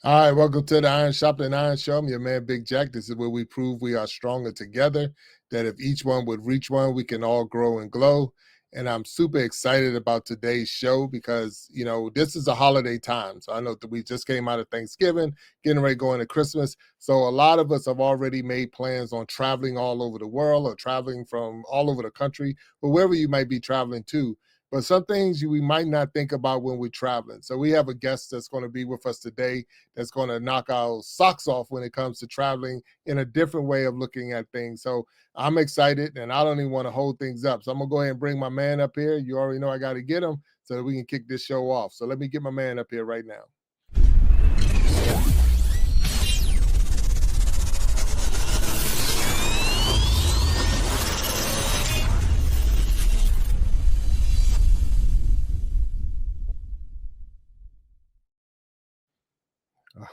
All right, welcome to the Iron Sharpening Iron Show. I'm your man, Big Jack. This is where we prove we are stronger together, that if each one would reach one, we can all grow and glow. And I'm super excited about today's show because, this is a holiday time. So I know that we just came out of Thanksgiving, getting ready to go into Christmas. So a lot of us have already made plans on traveling all over the world or traveling from all over the country, or wherever you might be traveling to. But some things we might not think about when we're traveling. So we have a guest that's going to be with us today that's going to knock our socks off when it comes to traveling in a different way of looking at things. So I'm excited and I don't even want to hold things up. So I'm going to go ahead and bring my man up here. You already know I got to get him so that we can kick this show off. So let me get my man up here right now.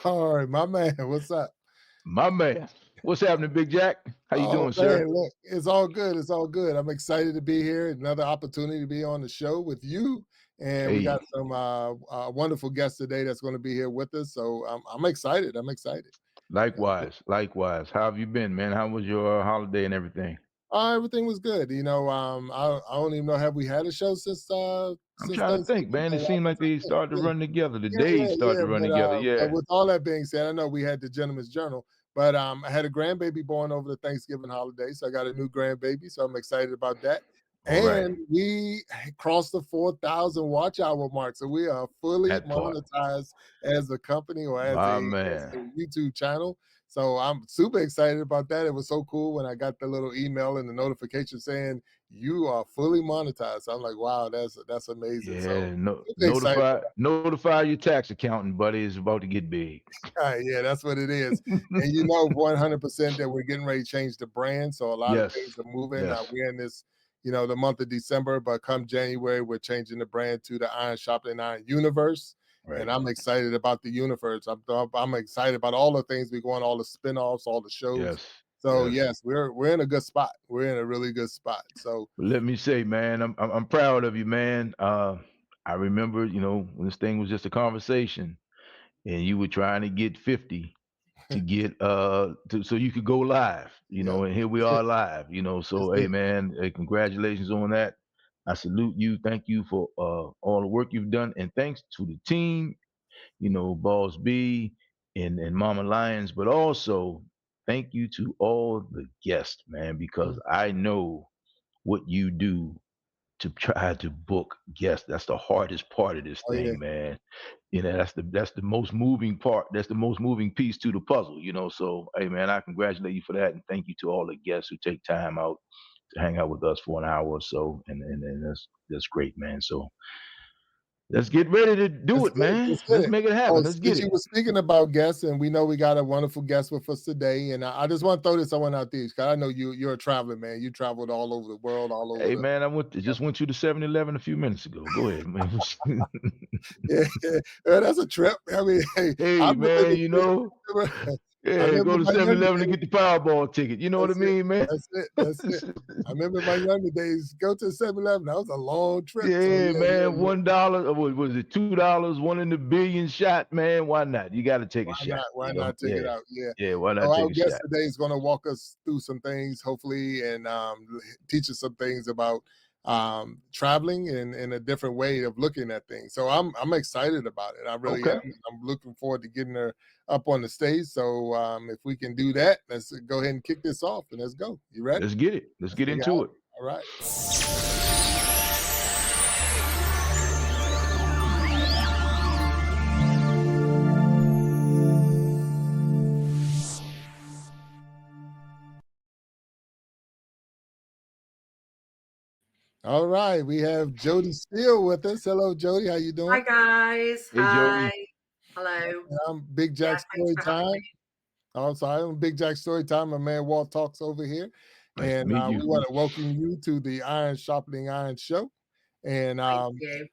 All right, my man, what's up? My man, what's happening, Big Jack? How you doing, sir? Look, it's all good. It's all good. I'm excited to be here. Another opportunity to be on the show with you. And we got some wonderful guests today that's going to be here with us. So I'm excited. I'm excited. Likewise. How have you been, man? How was your holiday and everything? Everything was good. I don't even know, have we had a show since I'm trying to think, Thanksgiving? man. It seemed like they started to run together. The days started Yeah. to run together. But Yeah. with all that being said, I know we had the Gentleman's Journal, but I had a grandbaby born over the Thanksgiving holiday, so I got a new grandbaby, so I'm excited about that. All right. And we crossed the 4,000 watch hour mark, so we are fully That part. monetized as a company or as My a man. YouTube channel. So I'm super excited about that. It was so cool when I got the little email and the notification saying you are fully monetized. So I'm like, wow, that's amazing. So Yeah, super excited about notify your tax accountant, buddy. It's about to get big. Yeah, that's what it is. And 100% that we're getting ready to change the brand. So a lot of things Yes. are moving. Yes. We're in this, the month of December, but come January, we're changing the brand to the Iron Sharpening Iron Universe. Right. And I'm excited about the universe. I'm excited about all the things we're going, all the spinoffs, all the shows. Yes. So yes, we're in a good spot. We're in a really good spot. So Let me say, man, I'm proud of you, man. I remember, when this thing was just a conversation, and you were trying to get 50 to get so you could go live, yeah, and here we that's it. are live, That's So hey, it. man, congratulations on that. I salute you. Thank you for all the work you've done, and thanks to the team, Boss B and Mama Lions, but also thank you to all the guests, man, because I know what you do to try to book guests. That's the hardest part of this Oh yeah. thing, man. That's the most moving part. That's the most moving piece to the puzzle, So hey, man, I congratulate you for that, and thank you to all the guests who take time out to hang out with us for an hour or so, and that's great, man. So let's get ready to do Let's it, get it. man. Let's get Let's it. make it happen. Oh, Let's get since you it. were speaking about guests, and we know we got a wonderful guest with us today, and I just want to throw this one out there because I know you're a traveling man. You traveled all over the world, all over Hey, the. man, just went to the 7-Eleven a few minutes ago. Go ahead, man. Yeah, yeah, that's a trip. I mean, hey, I Hey, remember man, I yeah, remember go to my younger 7-Eleven to days. get the Powerball ticket. You know what I That's it. mean, man? That's it. That's it. I remember my younger days. Go to 7-Eleven. That was a long trip. So Yeah, yeah. man, $1, or what was it, $2, one in the billion shot, man. Why not? You got to take a Why shot, not? Why not take it Yeah, out? Yeah. yeah. Why So not our take a guest shot? today is going to walk us through some things, hopefully, and teach us some things about traveling and a different way of looking at things. So I'm excited about it. I really am. Okay, I'm looking forward to getting her up on the stage. So if we can do that, let's go ahead and kick this off and let's go. You ready? let's get it. Let's get Make it into it. happen. All right. All right, we have Jody Steele with us. Hello, Jody. How you Hi doing? guys. Hey, Hi. Jody. Hello. I'm Big Yeah, Jack thanks Story for having Time. me. Oh, sorry, I'm Big Jack Story Time. My man Walt Talks over here, Nice to and meet we you. want to welcome you to the Iron Sharpening Iron Show. And Thank you.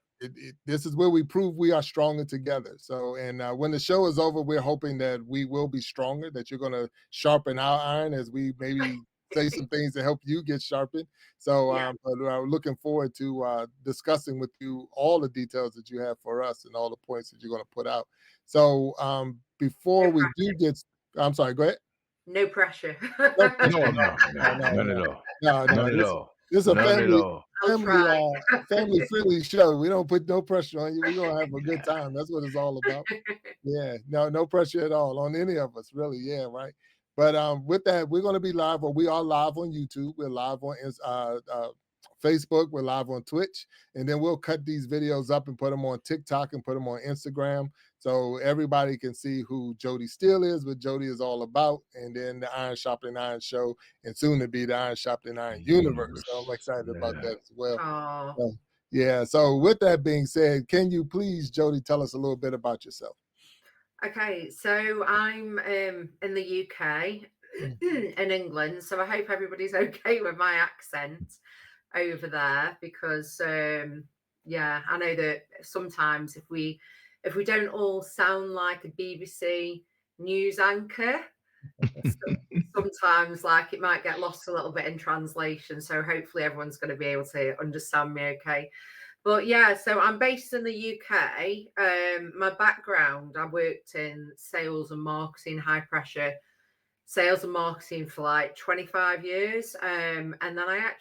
this is where we prove we are stronger together. So, and when the show is over, we're hoping that we will be stronger. That you're going to sharpen our iron as we maybe say some things to help you get sharpened. So, Yeah. but I'm looking forward to discussing with you all the details that you have for us and all the points that you're going to put out. So, No before we do pressure. get, I'm sorry, go ahead. No pressure. No pressure. No, No, no, no, no, no, none at no, all. no, no. None at all. This is a None at family all. I'll try. family friendly show. We don't put no pressure on you. We're gonna have a good time. That's what it's all about. Yeah, no pressure at all on any of us, really. Yeah, right. But with that, we're going to be live, or we are live on YouTube. We're live on Facebook. We're live on Twitch, and then we'll cut these videos up and put them on TikTok and put them on Instagram, so everybody can see who Jody Steele is, what Jody is all about, and then the Iron Sharpening Iron show, and soon to be the Iron Sharpening Iron universe. So I'm Universe. excited about Yeah. that as well. Oh, So, yeah. So with that being said, can you please, Jody, tell us a little bit about yourself? okay. So I'm in the UK, Mm. in England. So I hope everybody's okay with my accent over there, because yeah, I know that sometimes if we don't all sound like a BBC news anchor, sometimes like it might get lost a little bit in translation. So hopefully everyone's going to be able to understand me okay. But yeah, so I'm based in the UK. My background, I worked in sales and marketing, high pressure sales and marketing for like 25 years. And then I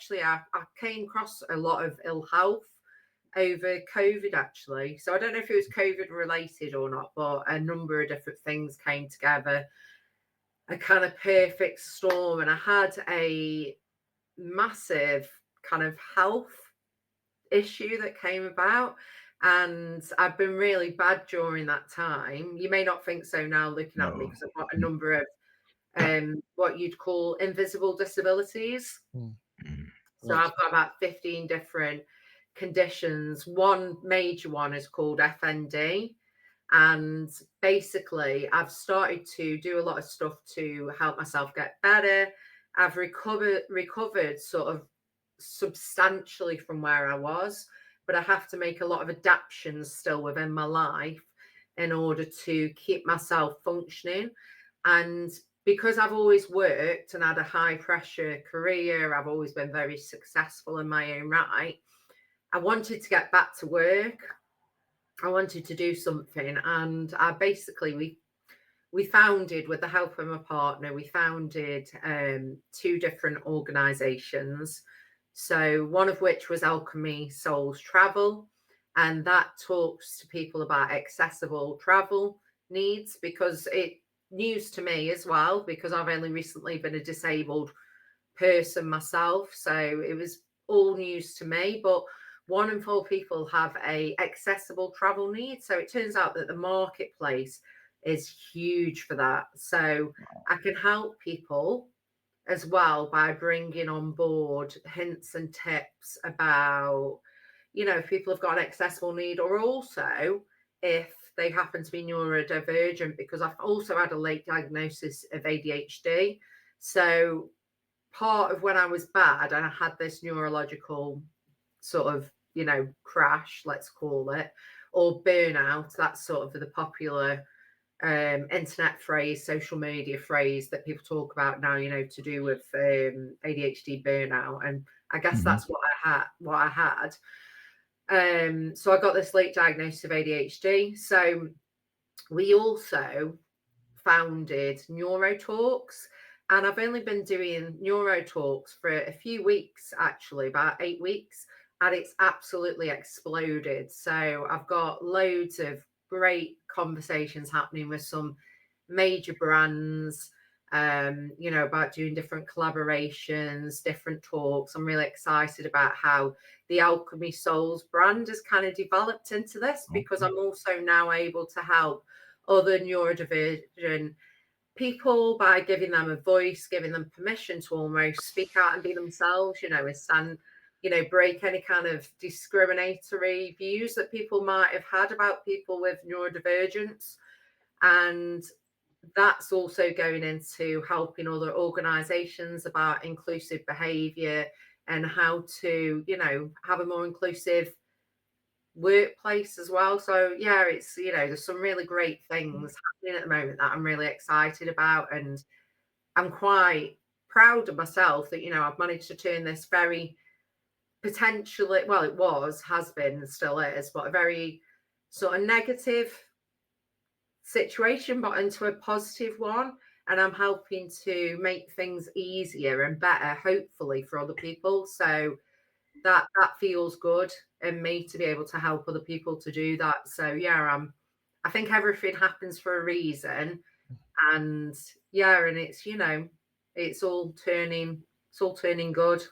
came across a lot of ill health over COVID, actually. So I don't know if it was COVID related or not, but a number of different things came together, a kind of perfect storm. And I had a massive kind of health issue that came about. And I've been really bad during that time. You may not think so now looking at me, No. because I've got a number of what you'd call invisible disabilities. Mm. So I've got about 15 different conditions. One major one is called FND. And basically, I've started to do a lot of stuff to help myself get better. I've recovered sort of substantially from where I was, but I have to make a lot of adaptations still within my life in order to keep myself functioning. And because I've always worked and had a high pressure career, I've always been very successful in my own right. I wanted to get back to work. I wanted to do something, and I basically we founded, with the help of my partner, we founded two different organizations. So one of which was Alchemy Souls Travel, and that talks to people about accessible travel needs, because it news to me as well, because I've only recently been a disabled person myself, so it was all news to me. But 1 in 4 people have a accessible travel need, so it turns out that the marketplace is huge for that. So I can help people as well by bringing on board hints and tips about, if people have got an accessible need, or also if they happen to be neurodivergent, because I've also had a late diagnosis of ADHD. So part of when I was bad and I had this neurological sort of, crash, let's call it, or burnout, that's sort of the popular internet phrase, social media phrase that people talk about now, to do with ADHD burnout. And I guess Mhm. that's what I had. So I got this late diagnosis of ADHD. So we also founded Neurotalks, and I've only been doing Neurotalks for a few weeks, actually, about 8 weeks, and it's absolutely exploded. So I've got loads of great conversations happening with some major brands, about doing different collaborations, different talks. I'm really excited about how the Alchemy Souls brand has kind of developed into this, because Okay. I'm also now able to help other neurodivergent people by giving them a voice, giving them permission to almost speak out and be themselves, and stand, break any kind of discriminatory views that people might have had about people with neurodivergence. And that's also going into helping other organizations about inclusive behavior and how to, have a more inclusive workplace as well. So yeah, it's, there's some really great things happening at the moment that I'm really excited about, and I'm quite proud of myself that, I've managed to turn this very potentially, well, has been, and still is, but a very sort of negative situation, but into a positive one. And I'm helping to make things easier and better, hopefully, for other people. So that feels good in me to be able to help other people to do that. So yeah, I think everything happens for a reason, and yeah, and it's all turning good.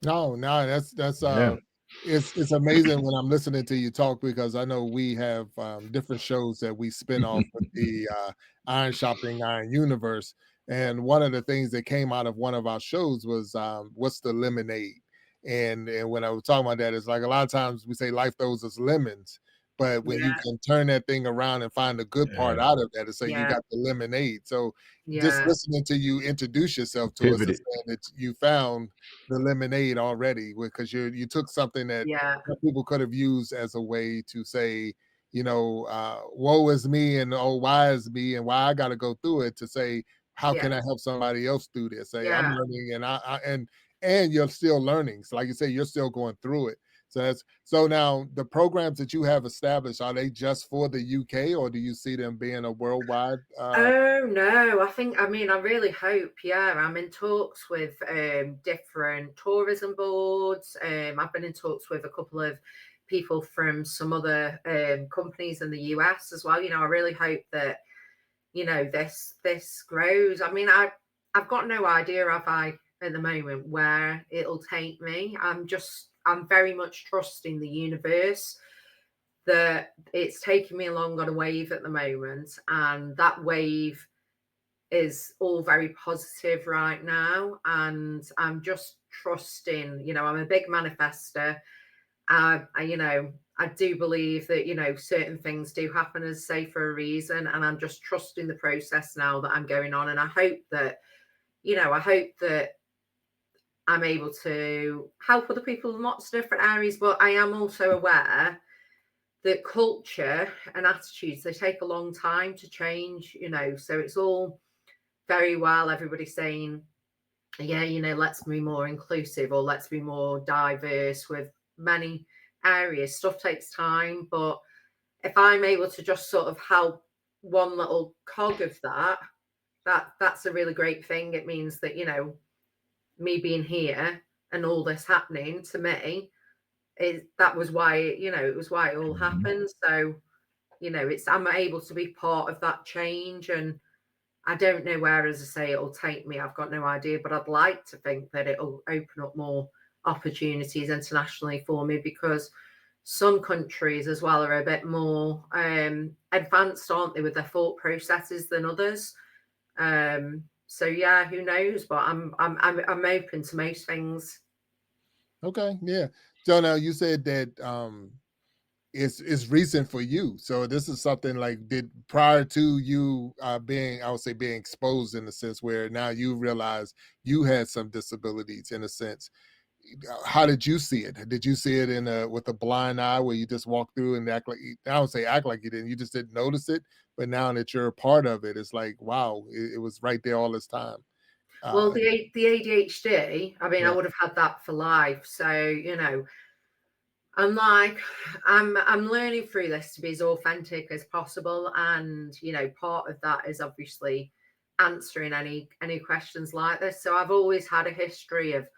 No, Yeah. it's amazing when I'm listening to you talk, because I know we have different shows that we spin off with the Iron Shopping Iron Universe. And one of the things that came out of one of our shows was what's the lemonade? And when I was talking about that, it's like a lot of times we say life throws us lemons, but when you Yeah, can turn that thing around and find the good part Yeah. out of that, and say you yeah, got the lemonade. So just yeah, listening to you introduce yourself to us and Pivoted. saying that you found the lemonade already, because you took something that yeah, some people could have used as a way to say, woe is me, and oh, why is me, and why I got to go through it, to say, how yeah, can I help somebody else through this? Say, I'm yeah. learning, and and you're still learning. So like you say, you're still going through it. So now the programs that you have established, are they just for the UK, or do you see them being a worldwide Oh no, I really hope, yeah. I'm in talks with different tourism boards. I've been in talks with a couple of people from some other companies in the US as well. I really hope that, this grows. I've got no idea, have I, at the moment, where it'll take me. I'm very much trusting the universe that it's taking me along on a wave at the moment, and that wave is all very positive right now. And I'm just trusting, I'm a big manifester. I do believe that, certain things do happen, as say, for a reason. And I'm just trusting the process now that I'm going on. And I hope that I'm able to help other people in lots of different areas. But I am also aware that culture and attitudes, they take a long time to change, so it's all very well everybody saying, yeah, let's be more inclusive, or let's be more diverse with many areas. Stuff takes time, but if I'm able to just sort of help one little cog of that's a really great thing. It means that, me being here and all this happening to me, that was why, it was why it all Mhm. happened. So, I'm able to be part of that change. And I don't know where, as I say, it'll take me. I've got no idea, but I'd like to think that it'll open up more opportunities internationally for me, because some countries as well are a bit more advanced, aren't they, with their thought processes than others. So yeah, who knows? But I'm open to most things. Okay, yeah. So now you said that it's recent for you. So this is something like, did prior to you being, I would say, being exposed, in the sense where now you realize you had some disabilities, in a sense. How did you see it? Did you see it in a with a blind eye, where you just walk through and act like, I don't say act like you didn't, you just didn't notice it, but now that you're a part of it, it's like, wow, it was right there all this time. Well, Uh the ADHD, I yeah. would have had that for life. So, I'm like, I'm learning through this to be as authentic as possible. And, part of that is obviously answering any questions like this. So I've always had a history of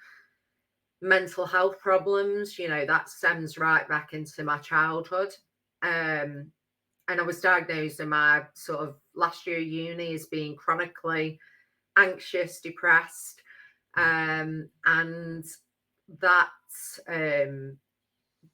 mental health problems, that stems right back into my childhood. Um, and I was diagnosed in my sort of last year of uni as being chronically anxious, depressed. And that um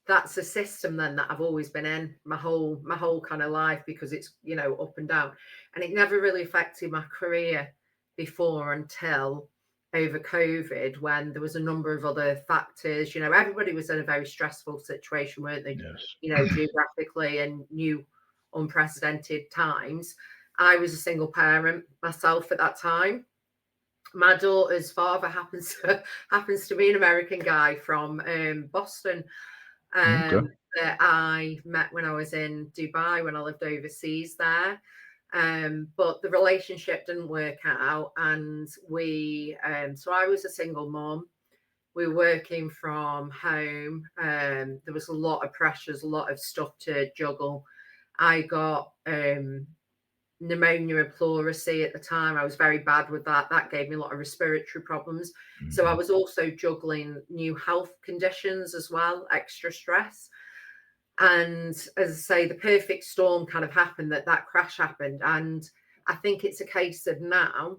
that's a system then that I've always been in my whole kind of life, because it's, up and down. And it never really affected my career before, until over COVID, when there was a number of other factors. Everybody was in a very stressful situation, weren't they? Yes. Geographically, and new unprecedented times. I was a single parent myself at that time. My daughter's father happens to be an American guy from Boston, Okay. that I met when I was in Dubai, when I lived overseas there. But the relationship didn't work out, and so I was a single mom. We were working from home. There was a lot of pressures, a lot of stuff to juggle. I got pneumonia and pleurisy at the time. I was very bad with that. That gave me a lot of respiratory problems. Mm-hmm. So I was also juggling new health conditions as well, extra stress. And as I say, the perfect storm kind of happened, that crash happened. And I think it's a case of now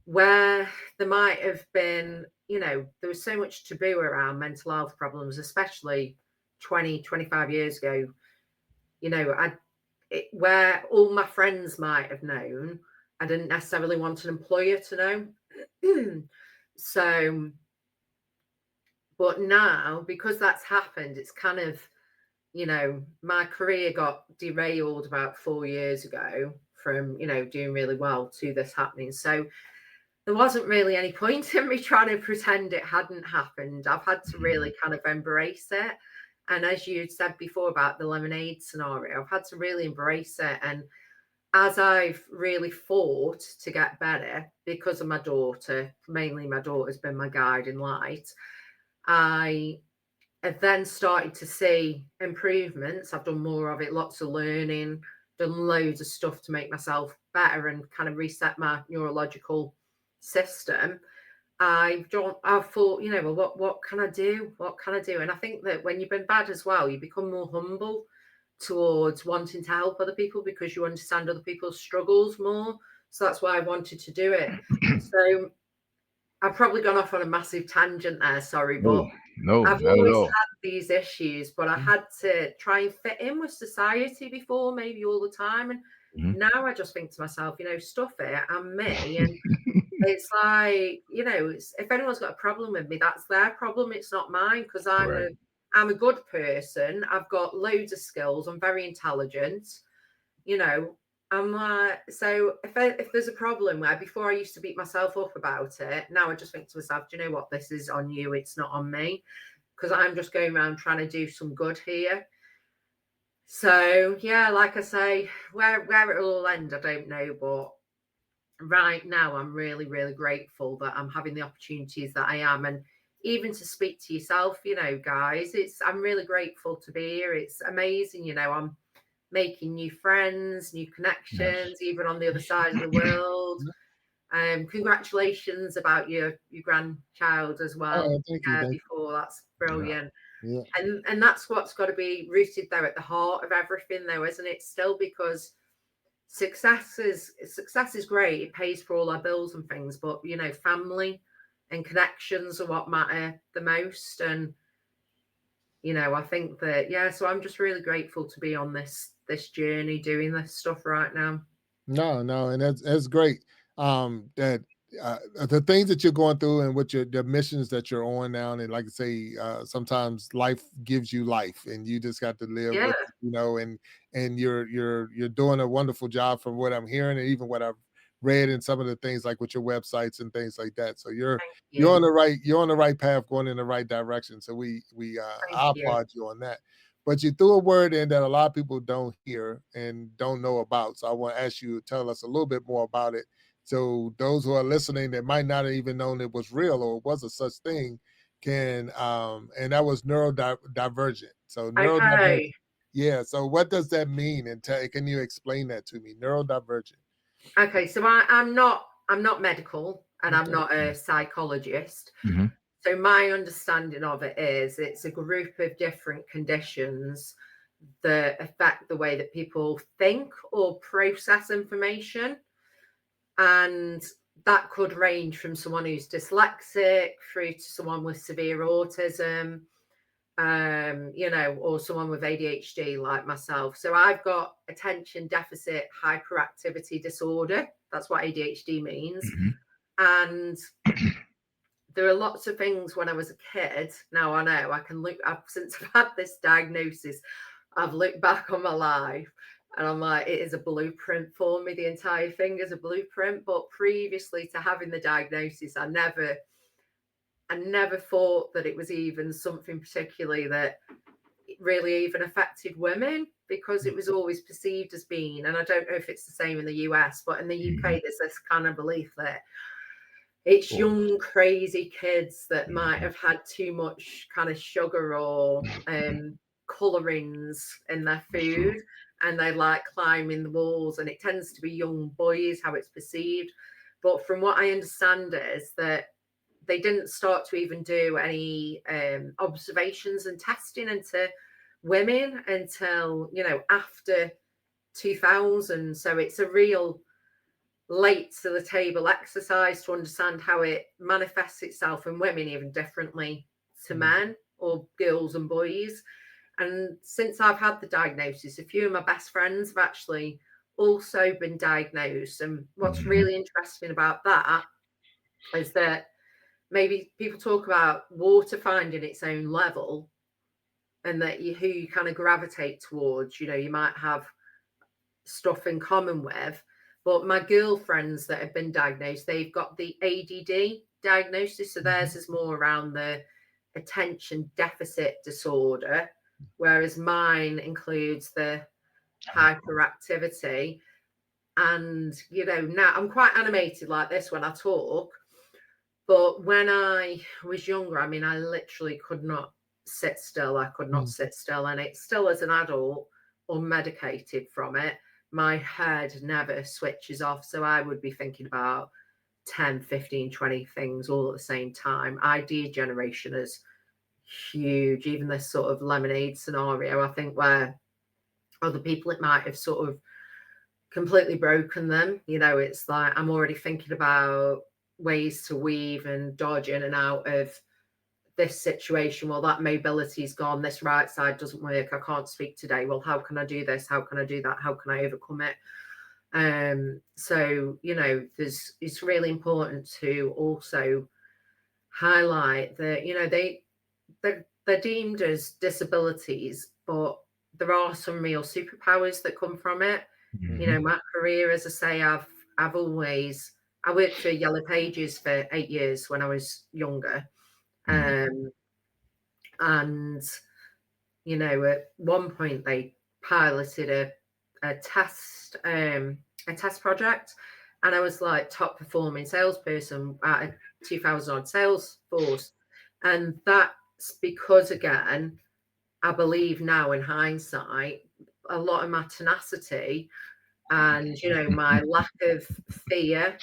where there might have been, there was so much taboo around mental health problems, especially 20, 25 years ago, where all my friends might have known, I didn't necessarily want an employer to know. So, but now, because that's happened, it's kind of, my career got derailed about 4 years ago from, doing really well to this happening. So there wasn't really any point in me trying to pretend it hadn't happened. I've had to really kind of embrace it. And as you said before about the lemonade scenario, I've had to really embrace it. And as I've really fought to get better because of my daughter, mainly my daughter's been my guiding light, I have then started to see improvements. I've done more of it, lots of learning, done loads of stuff to make myself better and kind of reset my neurological system. I've thought, well, what can I do? What can I do? And I think that when you've been bad as well, you become more humble towards wanting to help other people because you understand other people's struggles more. So that's why I wanted to do it. So I've probably gone off on a massive tangent there, sorry, but No, I've not at always all. had these issues, but I had to try and fit in with society before, maybe all the time. And now I just think to myself, stuff it, I'm me. And it's like, if anyone's got a problem with me, that's their problem. It's not mine, because I'm a good person. I've got loads of skills. I'm very intelligent. I'm like, so if there's a problem where before I used to beat myself up about it, now I just think to myself, do you know what? This is on you. It's not on me, because I'm just going around trying to do some good here. So yeah, like I say, where it'll all end, I don't know, but right now I'm really, really grateful that I'm having the opportunities that I am, and even to speak to yourself, guys, I'm really grateful to be here. It's amazing, I'm making new friends, new connections, even on the other side of the world. Congratulations about your grandchild as well. Oh, thank you. Before, that's brilliant. Yeah. And that's what's got to be rooted there at the heart of everything, though, isn't it? Still, because success is great. It pays for all our bills and things, but family and connections are what matter the most. And I think that, so I'm just really grateful to be on this journey doing this stuff right now. No, and that's great. That the things that you're going through and what the missions that you're on now, and like I say, sometimes life gives you life, and you just got to live with, and you're doing a wonderful job from what I'm hearing, and even what I've read in some of the things like with your websites and things like that. So you're on the right path, going in the right direction. So we I applaud you on that. But you threw a word in that a lot of people don't hear and don't know about. So I want to ask you to tell us a little bit more about it. So those who are listening that might not have even known it was real or was a such thing can, and that was neurodivergent. So neurodivergent. Yeah. So what does that mean? And can you explain that to me? Neurodivergent. Okay. So I'm not medical, and I'm not a psychologist. So my understanding of it is it's a group of different conditions that affect the way that people think or process information. And that could range from someone who's dyslexic through to someone with severe autism, or someone with ADHD like myself. So I've got attention deficit hyperactivity disorder. That's what ADHD means. And there are lots of things when I was a kid. Now I know I can look up since I've had this diagnosis. I've looked back on my life and I'm like, it is a blueprint for me. The entire thing is a blueprint. But previously to having the diagnosis, I never thought that it was even something particularly that really even affected women, because it was always perceived as being, and I don't know if it's the same in the US, but in the UK, there's this kind of belief that it's young, crazy kids that might have had too much kind of sugar or colorings in their food, and they like climbing the walls, and it tends to be young boys, how it's perceived. But from what I understand is that they didn't start to even do any observations and testing into women until, you know, after 2000. So it's a real late to the table exercise to understand how it manifests itself in women even differently to men or girls and boys. And since I've had the diagnosis, a few of my best friends have actually also been diagnosed. And what's really interesting about that is that maybe people talk about water finding its own level, and that who you kind of gravitate towards, you know, you might have stuff in common with. But my girlfriends that have been diagnosed, they've got the ADD diagnosis. So theirs is more around the attention deficit disorder, whereas mine includes the hyperactivity. And, you know, now I'm quite animated like this when I talk. But when I was younger, I mean, I literally could not sit still. I could not sit still. And it's still as an adult, unmedicated from it, my head never switches off. So I would be thinking about 10, 15, 20 things all at the same time. Idea generation is huge. Even this sort of lemonade scenario, I think, where other people, it might have sort of completely broken them. You know, it's like I'm already thinking about ways to weave and dodge in and out of this situation. Well, that mobility's gone, this right side doesn't work, I can't speak today. Well, how can I do this? How can I do that? How can I overcome it? So, you know, it's really important to also highlight that, you know, they're deemed as disabilities, but there are some real superpowers that come from it. You know, my career, as I say, I worked for Yellow Pages for 8 years when I was younger. And, you know, at one point they piloted a test project, and I was like top performing salesperson at a 2,000 odd sales force. And that's because, again, I believe now in hindsight, a lot of my tenacity and, you know, my lack of fear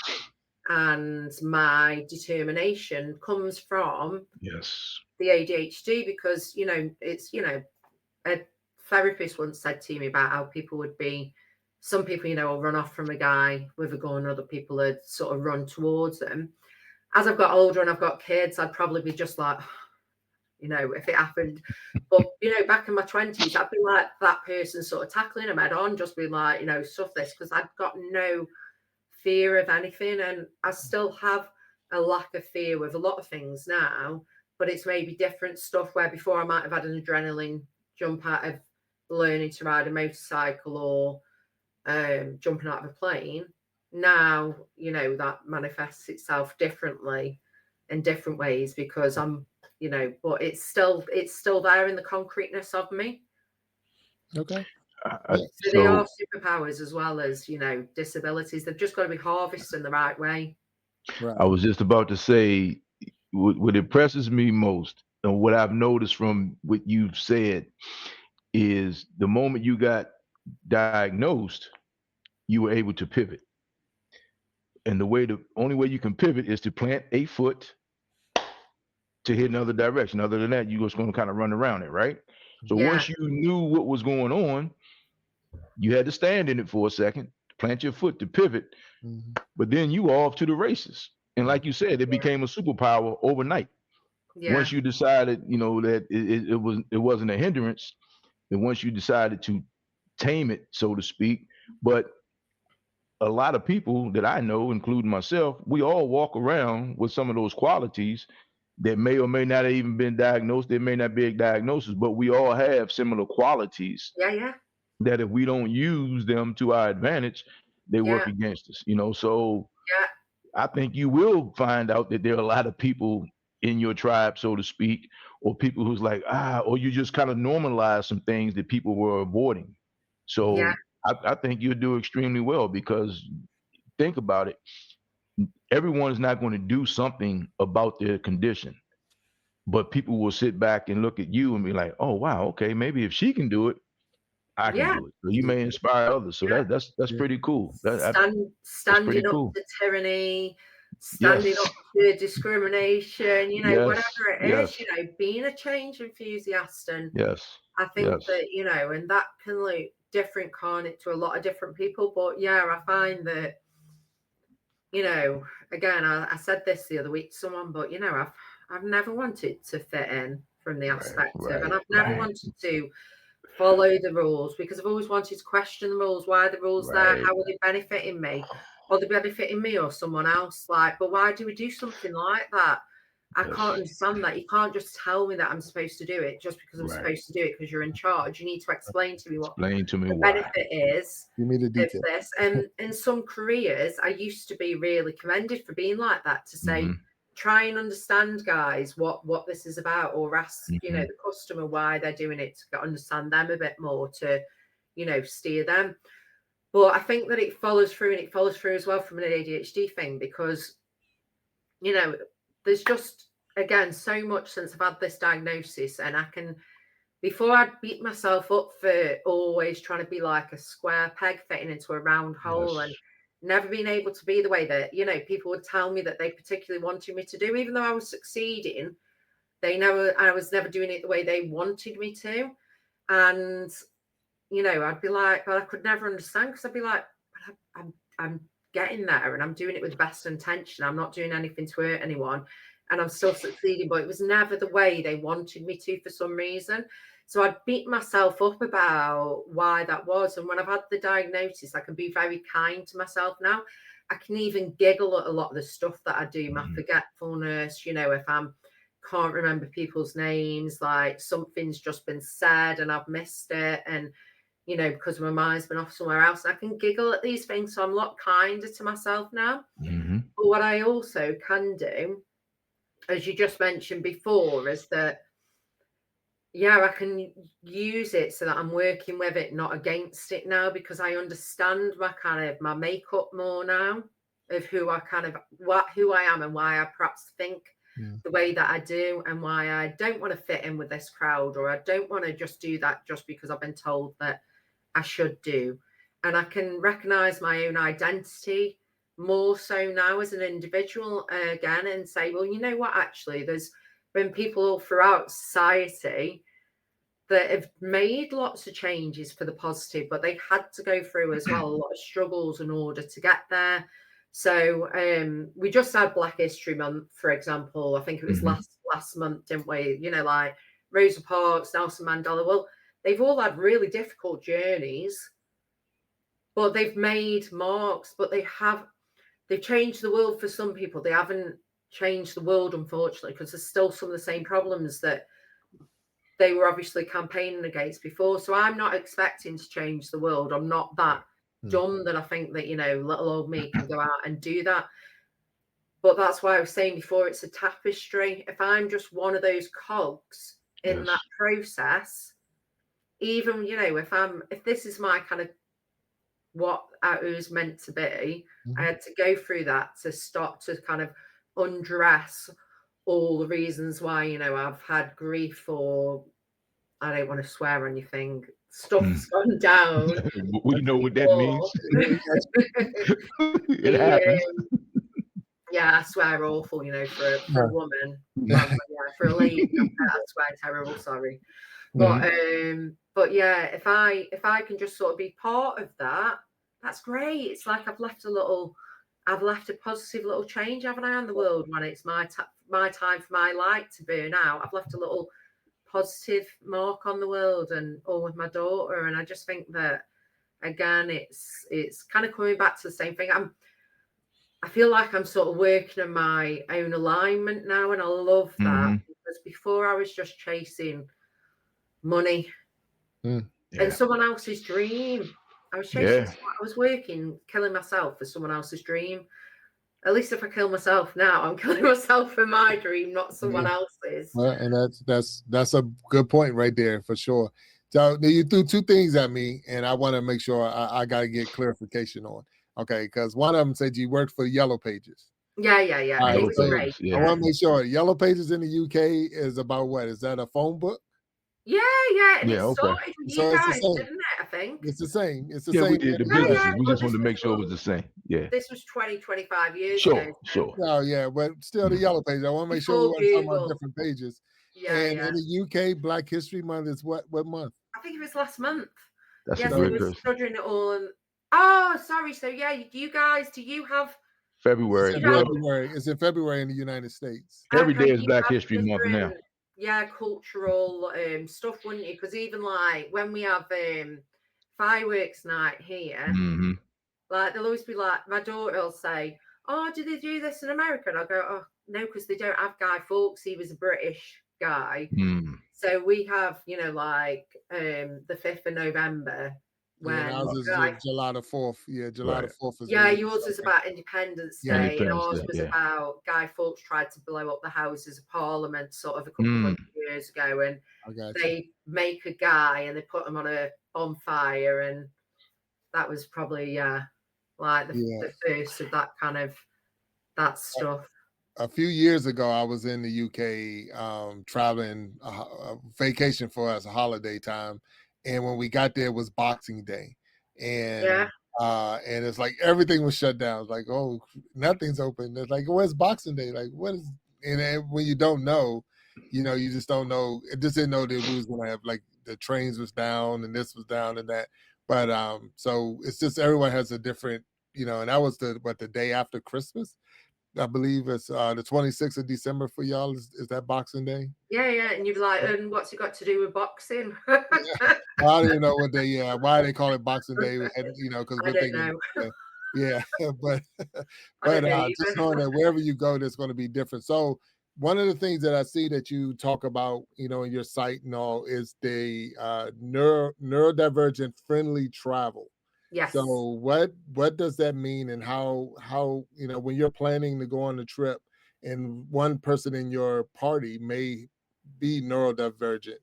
and my determination comes from the ADHD, because, you know, it's, you know, a therapist once said to me about how people would be, some people, you know, will run off from a guy with a gun, other people would sort of run towards them. As I've got older and I've got kids, I'd probably be just like, you know, if it happened. But, you know, back in my 20s, I'd be like that person sort of tackling them head on, just be like, you know, stuff this, because I've got no fear of anything. And I still have a lack of fear with a lot of things now, but it's maybe different stuff where before I might have had an adrenaline jump out of learning to ride a motorcycle or jumping out of a plane. Now, you know, that manifests itself differently in different ways, because I'm, you know, but it's still there in the concreteness of me. Okay. So they are superpowers as well as, you know, disabilities. They've just got to be harvested in the right way. Right. I was just about to say, what impresses me most, and what I've noticed from what you've said, is the moment you got diagnosed, you were able to pivot. And the only way you can pivot is to plant a foot to hit another direction. Other than that, you're just going to kind of run around it, right? So once you knew what was going on, you had to stand in it for a second, plant your foot to pivot, but then you were off to the races. And like you said, it became a superpower overnight. Once you decided, you know, that it wasn't a hindrance, and once you decided to tame it, so to speak. But a lot of people that I know, including myself, we all walk around with some of those qualities that may or may not have even been diagnosed. There may not be a diagnosis, but we all have similar qualities. That if we don't use them to our advantage, they work against us, you know. So I think you will find out that there are a lot of people in your tribe, so to speak, or people who's like, or you just kind of normalize some things that people were avoiding. So I think you'll do extremely well, because think about it. Everyone is not going to do something about their condition, but people will sit back and look at you and be like, oh, wow, okay, maybe if she can do it, I can do it. So you may inspire others. So that's pretty cool. That's Standing pretty up cool. to tyranny, standing up to discrimination, you know, whatever it is, you know, being a change enthusiast. And I think that, you know, and that can look different, can't it, to a lot of different people. But yeah, I find that, you know, again, I said this the other week to someone, but you know, I've never wanted to fit in from the aspect of, and I've never wanted to follow the rules, because I've always wanted to question the rules. Why are the rules there? How are they benefiting me? Are they benefiting me or someone else? Like, but why do we do something like that? I can't understand that. You can't just tell me that I'm supposed to do it just because I'm supposed to do it because you're in charge. You need to explain to me what the benefit is of this. And in some careers, I used to be really commended for being like that, to say, try and understand, guys, what this is about, or ask, you know, the customer why they're doing it, to understand them a bit more, to, you know, steer them. But I think that it follows through, and it follows through as well from an ADHD thing, because, you know, there's just, again, so much since I've had this diagnosis, and I can, before I'd beat myself up for always trying to be like a square peg fitting into a round hole, and never being able to be the way that, you know, people would tell me that they particularly wanted me to do. Even though I was succeeding, I was never doing it the way they wanted me to. And, you know, I'd be like, well, I could never understand, because I'd be like, but I'm getting there, and I'm doing it with the best intention. I'm not doing anything to hurt anyone, and I'm still succeeding, but it was never the way they wanted me to for some reason. So I'd beat myself up about why that was. And when I've had the diagnosis, I can be very kind to myself now. I can even giggle at a lot of the stuff that I do, my forgetfulness, you know, if can't remember people's names, like something's just been said and I've missed it, and, you know, because my mind's been off somewhere else, I can giggle at these things. So I'm a lot kinder to myself now. But what I also can do, as you just mentioned before, is that, yeah, I can use it so that I'm working with it, not against it now, because I understand my makeup more now, of who I who I am, and why I perhaps think the way that I do, and why I don't want to fit in with this crowd, or I don't want to just do that just because I've been told that I should do. And I can recognize my own identity more so now as an individual again, and say, well, you know what, actually, there's been people all throughout society that have made lots of changes for the positive, but they had to go through as well a lot of struggles in order to get there. So we just had Black History Month, for example. I think it was last month, didn't we? You know, like Rosa Parks, Nelson Mandela. Well, they've all had really difficult journeys, but they've made marks. But they've changed the world for some people. They haven't changed the world, unfortunately, because there's still some of the same problems that they were obviously campaigning against before. So I'm not expecting to change the world. I'm not that dumb that I think that, you know, little old me can go out and do that. But that's why I was saying before, it's a tapestry. If I'm just one of those cogs in that process, even, you know, if this is my kind of what I was meant to be, I had to go through that to stop, to kind of undress all the reasons why, you know, I've had grief, or I don't want to swear or anything, stuff's gone down. We know what that means. It happens. Yeah, I swear awful, you know, for a woman. Well, yeah, for a lady, I swear terrible, sorry. But yeah, if I can just sort of be part of that, that's great. It's like I've left a positive little change, haven't I, on the world, when it's my time for my light to burn out. I've left a little positive mark on the world, and all with my daughter. And I just think that, again, it's kind of coming back to the same thing. I feel like I'm sort of working on my own alignment now, and I love that, because before I was just chasing money and someone else's dream. I was chasing, I was working, killing myself for someone else's dream. At least if I kill myself now, I'm killing myself for my dream, not someone else's. Well, and that's a good point right there, for sure. So you threw two things at me, and I want to make sure I got to get clarification on. Okay, because one of them said you worked for Yellow Pages. Yeah, All and right, it Yellow was so great. pages, I yeah. want to make sure Yellow Pages in the UK is about what? Is that a phone book? Yeah, and it Yeah, okay. started with you So it's the guys, same. didn't it? I think. It's the same. It's the Yeah, we same did the Yeah, businesses. We but just wanted to make sure it was the same. Yeah. this was 20, 25 years ago. Sure, So sure. Oh yeah, but still the Mm. Yellow Pages. I want to make sure we before weren't talking about Google. different pages. Yeah, And in the UK, Black History Month is what month? I think it was last month. That's a Yeah, so great we're question. studying it all. And oh, sorry. So yeah, you guys, do you have? It's February. in Well, February. It's in February in the United States. every Okay, day is you Black have History Month now. different, yeah, cultural stuff, wouldn't you? Because even like when we have fireworks night here, Hmm. like they'll always be like, my daughter will say, "Oh, do they do this in America?" And I'll go, "Oh, no, because they don't have Guy Fawkes. He was a British guy." Mm. So we have, like the 5th of November Yeah, and when ours is Guy. July the 4th. Yeah, July the Right. 4th is Yeah, when we yours is celebrate. about Independence Yeah. Day, and Independence ours Day. was Yeah. about Guy Fawkes tried to blow up the Houses of Parliament sort of a couple of Mm. 100 years ago, and I got you. they make a guy and they put him on a bonfire, and that was probably like Yeah. the first of that kind of that stuff. A few years ago, I was in the UK traveling a vacation for us, a holiday time. And when we got there, it was Boxing Day. Yeah, And it's like everything was shut down. It's like, oh, nothing's open. It's like, where's Boxing Day? Like, what is, and then when you don't know, you just don't know. It just didn't know that we was going to have like the trains was down and this was down and that. But so it's just everyone has a different, and that was the day after Christmas. I believe it's the 26th of December for y'all. Is that Boxing Day? yeah, and you'd be like, and what's it got to do with boxing? Well, I don't even know why they call it Boxing Day, and because I we're don't thinking, know. yeah, but I don't know just either. knowing that wherever you go, there's going to be different. So one of the things that I see that you talk about, in your site and all, is the neurodivergent-friendly travel. Yes. So what does that mean, and how when you're planning to go on a trip, and one person in your party may be neurodivergent,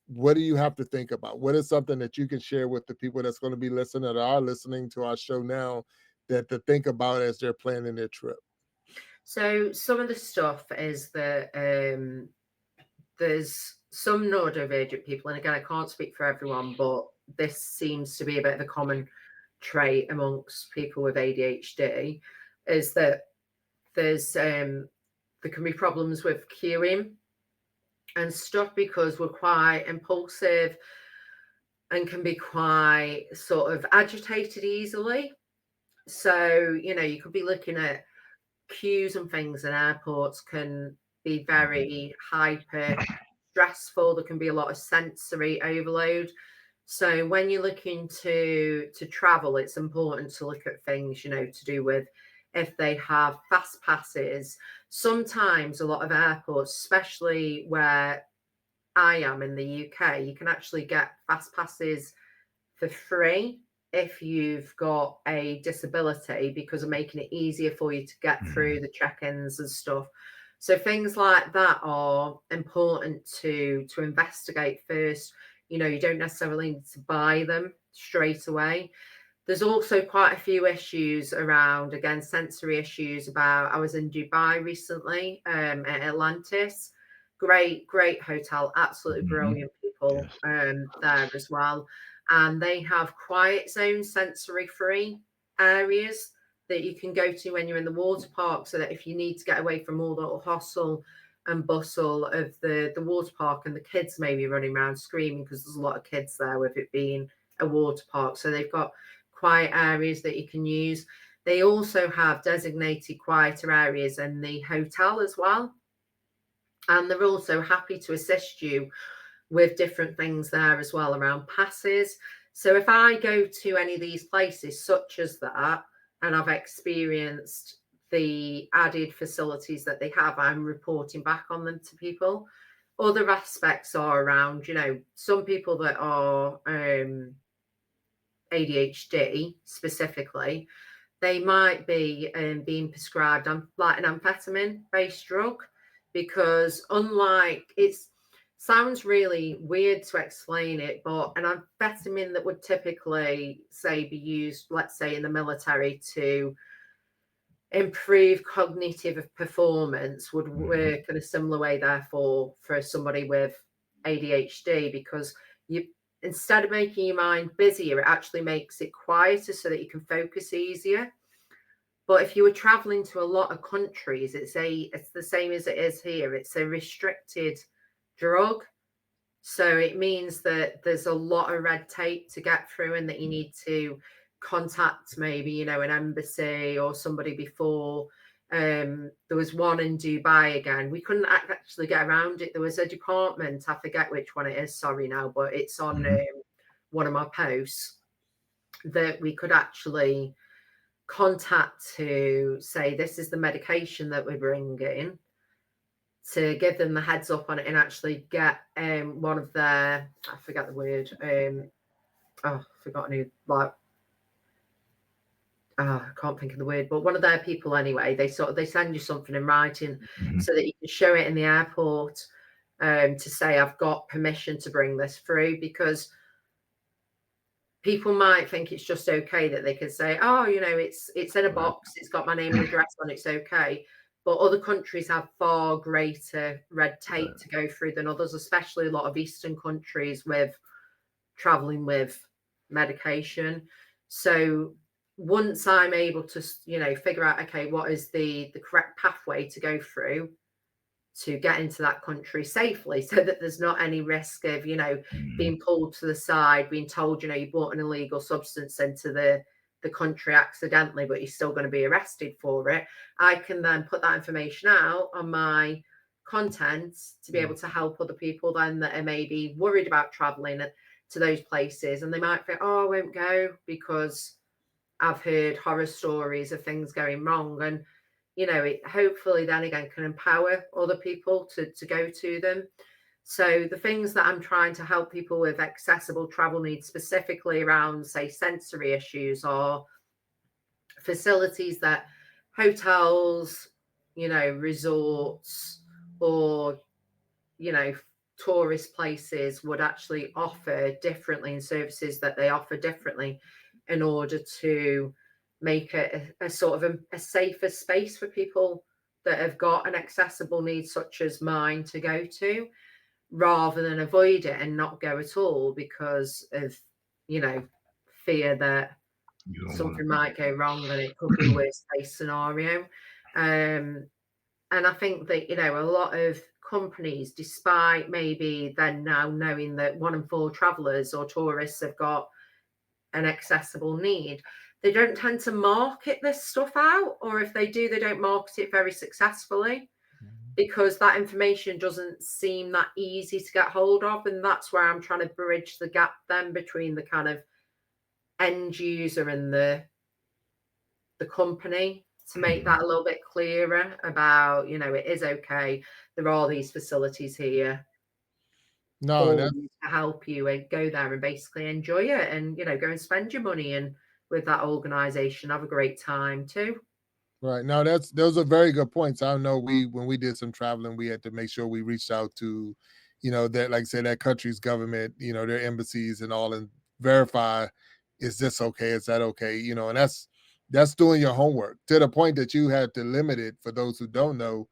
what do you have to think about? What is something that you can share with the people that's going to be listening, that are listening to our show now, that to think about as they're planning their trip? So some of the stuff is that there's some neurodivergent people, and again, I can't speak for everyone, but this seems to be a bit of a common trait amongst people with ADHD, is that there can be problems with queuing and stuff because we're quite impulsive and can be quite sort of agitated easily. So, you could be looking at queues and things in airports can be very hyper stressful. There can be a lot of sensory overload. So when you're looking to travel, it's important to look at things, to do with if they have fast passes. Sometimes a lot of airports, especially where I am in the UK, you can actually get fast passes for free if you've got a disability, because of making it easier for you to get through the check-ins and stuff. So things like that are important to investigate first. You don't necessarily need to buy them straight away. There's also quite a few issues around, again, sensory issues. I was in Dubai recently, at Atlantis. Great hotel, absolutely brilliant people Yes. there as well. And they have quiet zone, sensory free areas that you can go to when you're in the water park, so that if you need to get away from all the hustle and bustle of the water park, and the kids may be running around screaming because there's a lot of kids there with it being a water park. So they've got quiet areas that you can use. They also have designated quieter areas in the hotel as well. And they're also happy to assist you with different things there as well around passes. So if I go to any of these places such as that, and I've experienced the added facilities that they have, I'm reporting back on them to people. Other aspects are around, some people that are ADHD specifically, they might be being prescribed like an amphetamine based drug, because unlike sounds really weird to explain it, but an amphetamine that would typically, say, be used, let's say, in the military to improve cognitive performance would work in a similar way, therefore, for somebody with ADHD, because you, instead of making your mind busier, it actually makes it quieter so that you can focus easier. But if you were traveling to a lot of countries, it's the same as it is here. It's a restricted drug. So it means that there's a lot of red tape to get through, and that you need to contact maybe, an embassy or somebody before. There was one in Dubai again. We couldn't actually get around it. There was a department, I forget which one it is, sorry now, but it's on one of my posts, that we could actually contact to say, this is the medication that we're bringing, to give them the heads up on it, and actually get one of their, I forget the word, I forgot who, like, I can't think of the word, but one of their people anyway, they send you something in writing so that you can show it in the airport, to say, I've got permission to bring this through, because people might think it's just okay that they can say, oh, it's in a box, it's got my name and address on, it's okay. But other countries have far greater red tape to go through than others, especially a lot of Eastern countries with traveling with medication. So once I'm able to, figure out, okay, what is the correct pathway to go through to get into that country safely, so that there's not any risk of, being pulled to the side, being told, you brought an illegal substance into the country accidentally, but you're still going to be arrested for it. I can then put that information out on my content to be able to help other people then that are maybe worried about traveling to those places, and they might think, oh, I won't go because I've heard horror stories of things going wrong. And it hopefully then again can empower other people to go to them. So the things that I'm trying to help people with accessible travel needs, specifically around, say, sensory issues, or facilities that hotels, resorts, or, tourist places would actually offer differently, and services that they offer differently, in order to make it a sort of a safer space for people that have got an accessible need such as mine to go to, rather than avoid it and not go at all because of, fear that something might go wrong and it could be a worst case scenario. And I think that, a lot of companies, despite maybe then now knowing that 1 in 4 travelers or tourists have got an accessible need, they don't tend to market this stuff out, or if they do, they don't market it very successfully, because that information doesn't seem that easy to get hold of. And that's where I'm trying to bridge the gap then between the kind of end user and the company, to make that a little bit clearer about, it is okay. There are these facilities here No, to help you, and go there and basically enjoy it, and, go and spend your money and with that organization, have a great time too. right. No, those are very good points. I know when we did some traveling, we had to make sure we reached out to, that, like I said, that country's government, their embassies and all, and verify, is this okay? Is that okay? And that's doing your homework, to the point that you have to limit it, for those who don't know,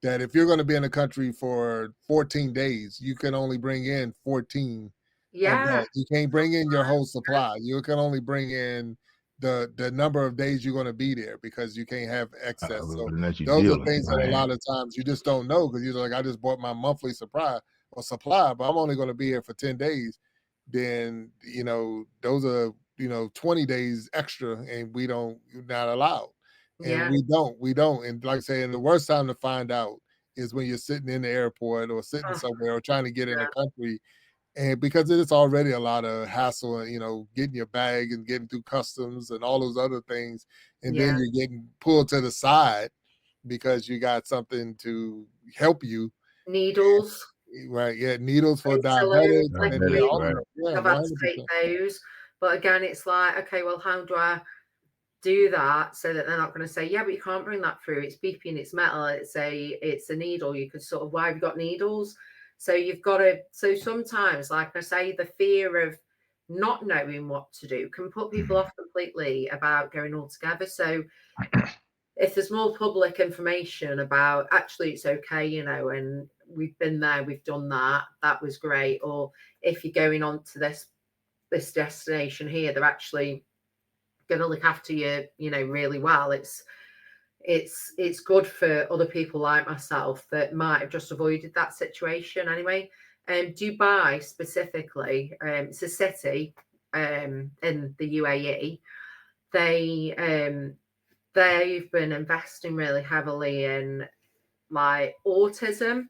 that if you're going to be in a country for 14 days, you can only bring in 14 of Yeah. that. You can't bring in your whole supply. You can only bring in the number of days you're going to be there, because you can't have excess. So Let you those are deal it, things that a right? lot of times you just don't know, because you're like, I just bought my monthly supply, but I'm only going to be here for 10 days. Then, those are, 20 days extra, and we're not allowed. And Yeah. we don't. And like I say, and the worst time to find out is when you're sitting in the airport, or sitting Oh, somewhere, or trying to get in yeah. a country, and because it is already a lot of hassle, and getting your bag and getting through customs and all those other things, and then Yeah. you're getting pulled to the side because you got something to help you. Needles, Right? Yeah, needles for painkillers, diabetics, and Diabetic, all of right? them. Yeah, I've had to take 100%. those. But again, it's like, okay, well, how do I do that so that they're not going to say, yeah, but you can't bring that through, it's beeping, it's metal, it's a needle, you could sort of, why have you got needles? So you've got to, so sometimes, like I say, the fear of not knowing what to do can put people off completely about going all together. So if there's more public information about actually it's okay, you know, and we've been there, we've done that, that was great. Or if you're going on to this destination here, they're actually going to look after you, you know, really well. It's good for other people like myself that might have just avoided that situation anyway. Dubai specifically, it's a city in the UAE. They've been investing really heavily in like autism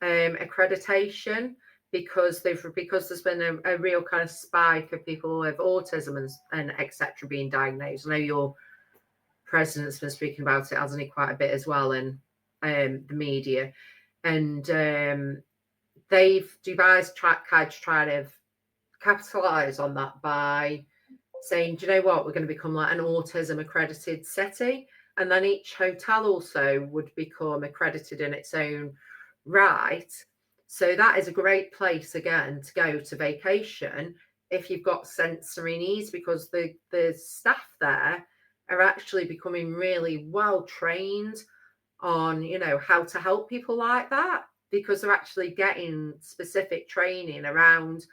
accreditation because there's been a real kind of spike of people with autism and etc. being diagnosed. I know your president's been speaking about it, hasn't he, quite a bit as well in the media. And Dubai's trying to capitalise on that by saying, do you know what, we're going to become like an autism accredited city, and then each hotel also would become accredited in its own right. So that is a great place again to go to vacation if you've got sensory needs, because the staff there are actually becoming really well trained on, you know, how to help people like that, because they're actually getting specific training around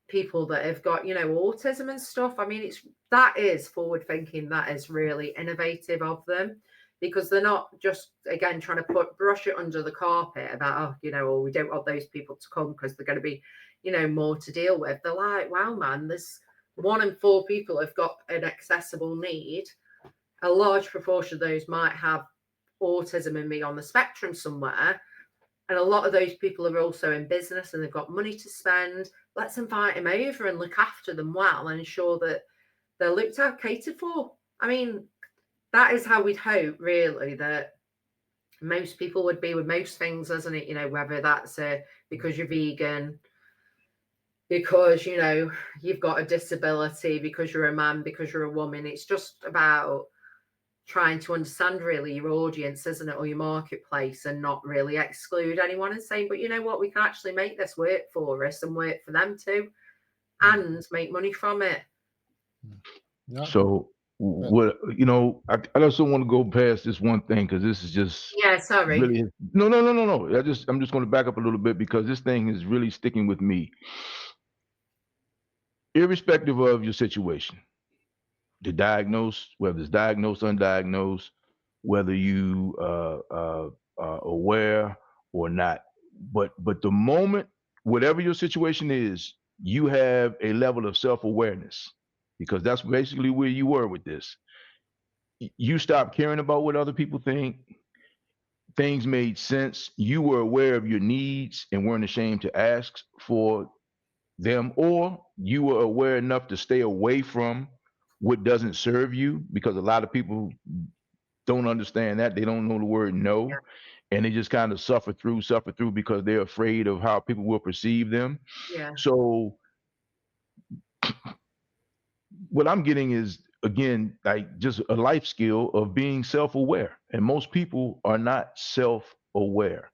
people that have got, you know, autism and stuff. I mean, that is forward thinking. That is really innovative of them, because they're not just, again, trying to brush it under the carpet about, oh, you know, or we don't want those people to come because they're going to be, you know, more to deal with. They're like, wow, man, there's 1 in 4 people have got an accessible need. A large proportion of those might have autism and be on the spectrum somewhere. And a lot of those people are also in business and they've got money to spend. Let's invite them over and look after them well and ensure that they're looked at, catered for. I mean, that is how we'd hope, really, that most people would be with most things, isn't it? You know, whether that's because you're vegan, because, you know, you've got a disability, because you're a man, because you're a woman. It's just about trying to understand really your audience, isn't it, or your marketplace, and not really exclude anyone and saying, but you know what, we can actually make this work for us and work for them too, and make money from it. Yeah. So what, you know, I also want to go past this one thing, because this is just Sorry. really no. I'm just going to back up a little bit, because this thing is really sticking with me. Irrespective of your situation, the diagnosed, whether it's diagnosed, undiagnosed, whether you aware or not, but the moment, whatever your situation is, you have a level of self-awareness, because that's basically where you were with this. You stopped caring about what other people think. Things made sense. You were aware of your needs and weren't ashamed to ask for them, or you were aware enough to stay away from what doesn't serve you, because a lot of people don't understand that. They don't know the word no, and they just kind of suffer through because they're afraid of how people will perceive them. Yeah. So what I'm getting is, again, like just a life skill of being self-aware, and most people are not self-aware,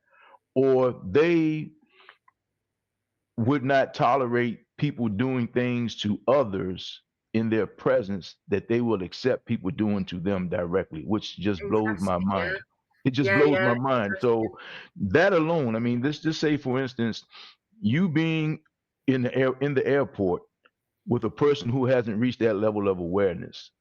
or they would not tolerate people doing things to others in their presence that they will accept people doing to them directly, which just blows my Interesting. mind. It just Yeah, blows my yeah, mind. interesting. So that alone, I mean, let's just say, for instance, you being in the airport with a person who hasn't reached that level of awareness,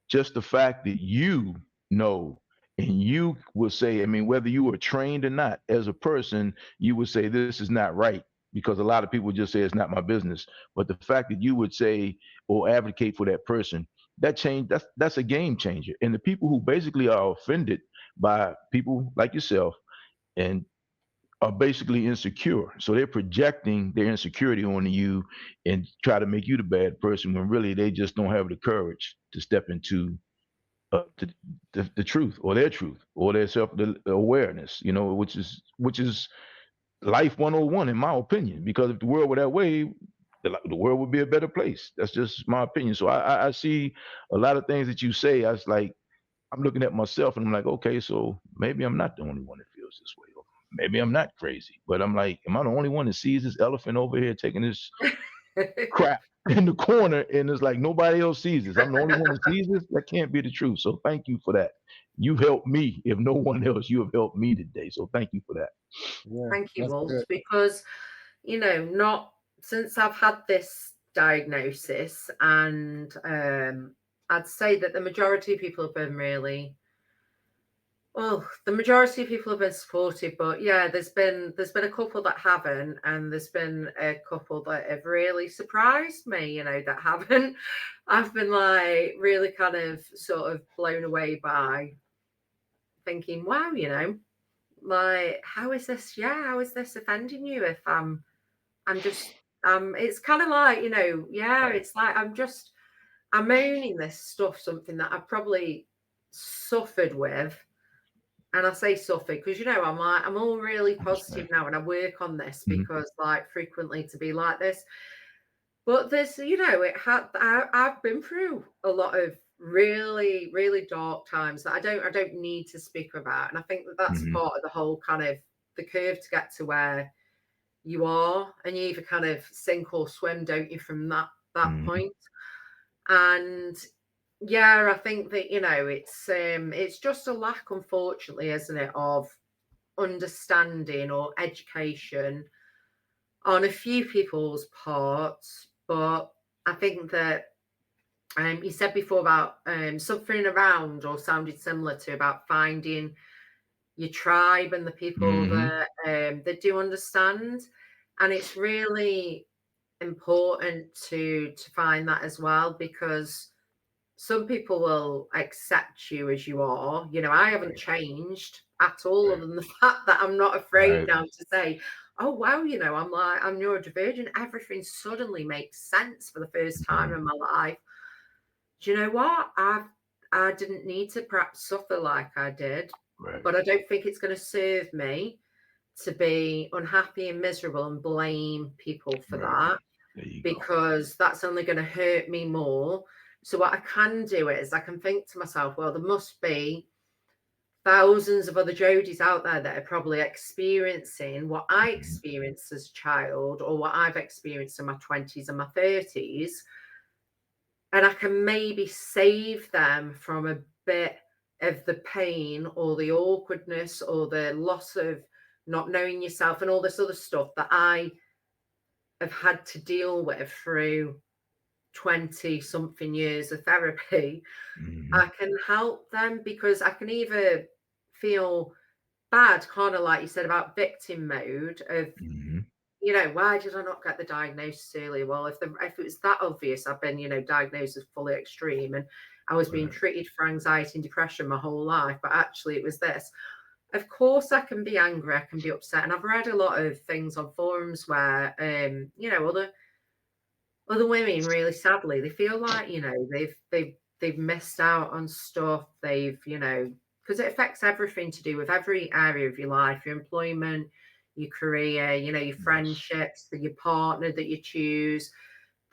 just the fact that you know, and you will say, I mean, whether you were trained or not, as a person, you would say this is not right, because a lot of people just say it's not my business. But the fact that you would say or advocate for that person, that's a game changer. And the people who basically are offended by people like yourself and are basically insecure. So they're projecting their insecurity onto you and try to make you the bad person, when really they just don't have the courage to step into the truth, or their truth, or their self awareness. You know, which is life 101, in my opinion. Because if the world were that way, the world would be a better place. That's just my opinion. So I see a lot of things that you say. I was like, I'm looking at myself and I'm like, okay, so maybe I'm not the only one that feels this way. maybe I'm not crazy, but I'm like, am I the only one that sees this elephant over here taking this crap in the corner, and it's like nobody else sees this? I'm the only one that sees this? That can't be the truth. So thank you for that. You've helped me. If no one else, you have helped me today. So thank you for that. Yeah, Thank you, that's Walt, good. because, not since I've had this diagnosis, and I'd say that the majority of people have been really, well, the majority of people have been supportive, but yeah, there's been a couple that haven't, and there's been a couple that have really surprised me, that haven't. I've been like really kind of sort of blown away by thinking, wow, like, how is this offending you if I'm just it's kind of like, it's like I'm owning this stuff, something that I've probably suffered with. And I say suffer because, I'm all really positive now, and I work on this because like frequently to be like this. But there's, I've been through a lot of really, really dark times that I don't need to speak about. And I think that that's part of the whole kind of the curve to get to where you are, and you either kind of sink or swim, don't you, from that point. And yeah, I think that, it's just a lack, unfortunately, isn't it, of understanding or education on a few people's parts. But I think that you said before about suffering around, or sounded similar to, about finding your tribe and the people that do understand. And it's really important to find that as well, because some people will accept you as you are. I haven't changed at all, other than the fact that I'm not afraid now to say, oh wow, I'm neurodivergent. Everything suddenly makes sense for the first time in my life. Do you know what? I didn't need to perhaps suffer like I did, but I don't think it's going to serve me to be unhappy and miserable and blame people for that, because that's only going to hurt me more. So what I can do is I can think to myself, well, there must be thousands of other Jodies out there that are probably experiencing what I experienced as a child, or what I've experienced in my 20s and my 30s. And I can maybe save them from a bit of the pain or the awkwardness or the loss of not knowing yourself and all this other stuff that I have had to deal with through 20 something years of therapy. I can help them, because I can either feel bad, kind of like you said about victim mode of, why did I not get the diagnosis earlier? Well, if it was that obvious, I've been, diagnosed as fully extreme, and I was being treated for anxiety and depression my whole life, but actually it was this. Of course, I can be angry, I can be upset, and I've read a lot of things on forums where, other women, really sadly, they feel like, they've missed out on stuff. They've, because it affects everything to do with every area of your life, your employment, your career, your friendships, your partner that you choose,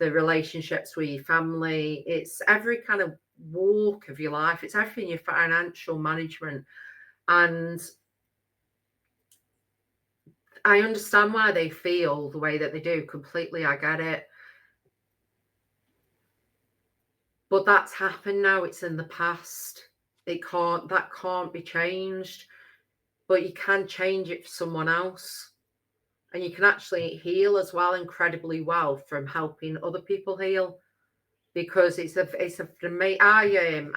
the relationships with your family. It's every kind of walk of your life. It's everything, your financial management. And I understand why they feel the way that they do completely. I get it. But that's happened now. It's in the past. That can't be changed. But you can change it for someone else. And you can actually heal as well, incredibly well, from helping other people heal. Because for me, I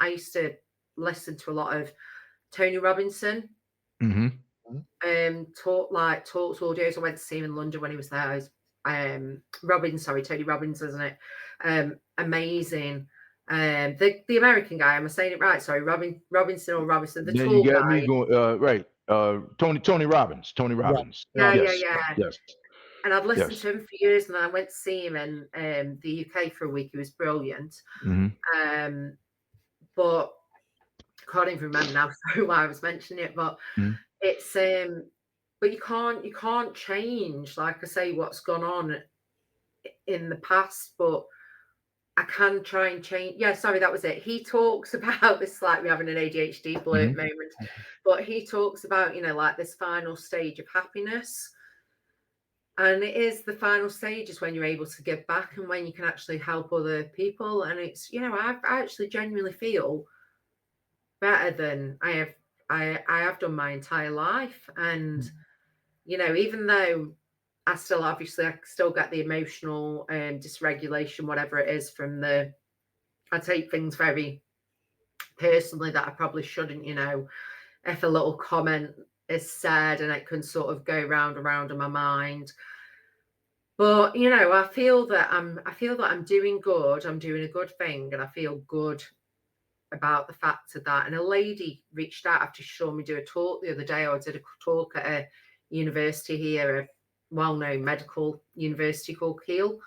used to listen to a lot of Tony Robinson. Talks audios. I went to see him in London when he was there. Tony Robbins, isn't it? Amazing. The American guy, am I saying it right? Sorry, Robinson or Robinson, the tall you got guy. me going right. Tony Robbins. Yeah. Yes. And I've listened to him for years, and I went to see him in the UK for a week. He was brilliant. But I can't even remember now why I was mentioning it. But it's but you can't change, like I say, what's gone on in the past. But I can try and change. Yeah, sorry, that was it. He talks about this, like we're having an ADHD blurt Mm-hmm. moment, but he talks about, like this final stage of happiness. And it is the final stage is when you're able to give back and when you can actually help other people. And it's, I actually genuinely feel better than I have done my entire life. And, even though I still get the emotional dysregulation, whatever it is I take things very personally that I probably shouldn't, if a little comment is said and it can sort of go round and round in my mind. But I feel that I'm doing good. I'm doing a good thing, and I feel good about the fact of that. And a lady reached out after she saw me do a talk the other day. I did a talk at a university here, a well-known medical university called Keele.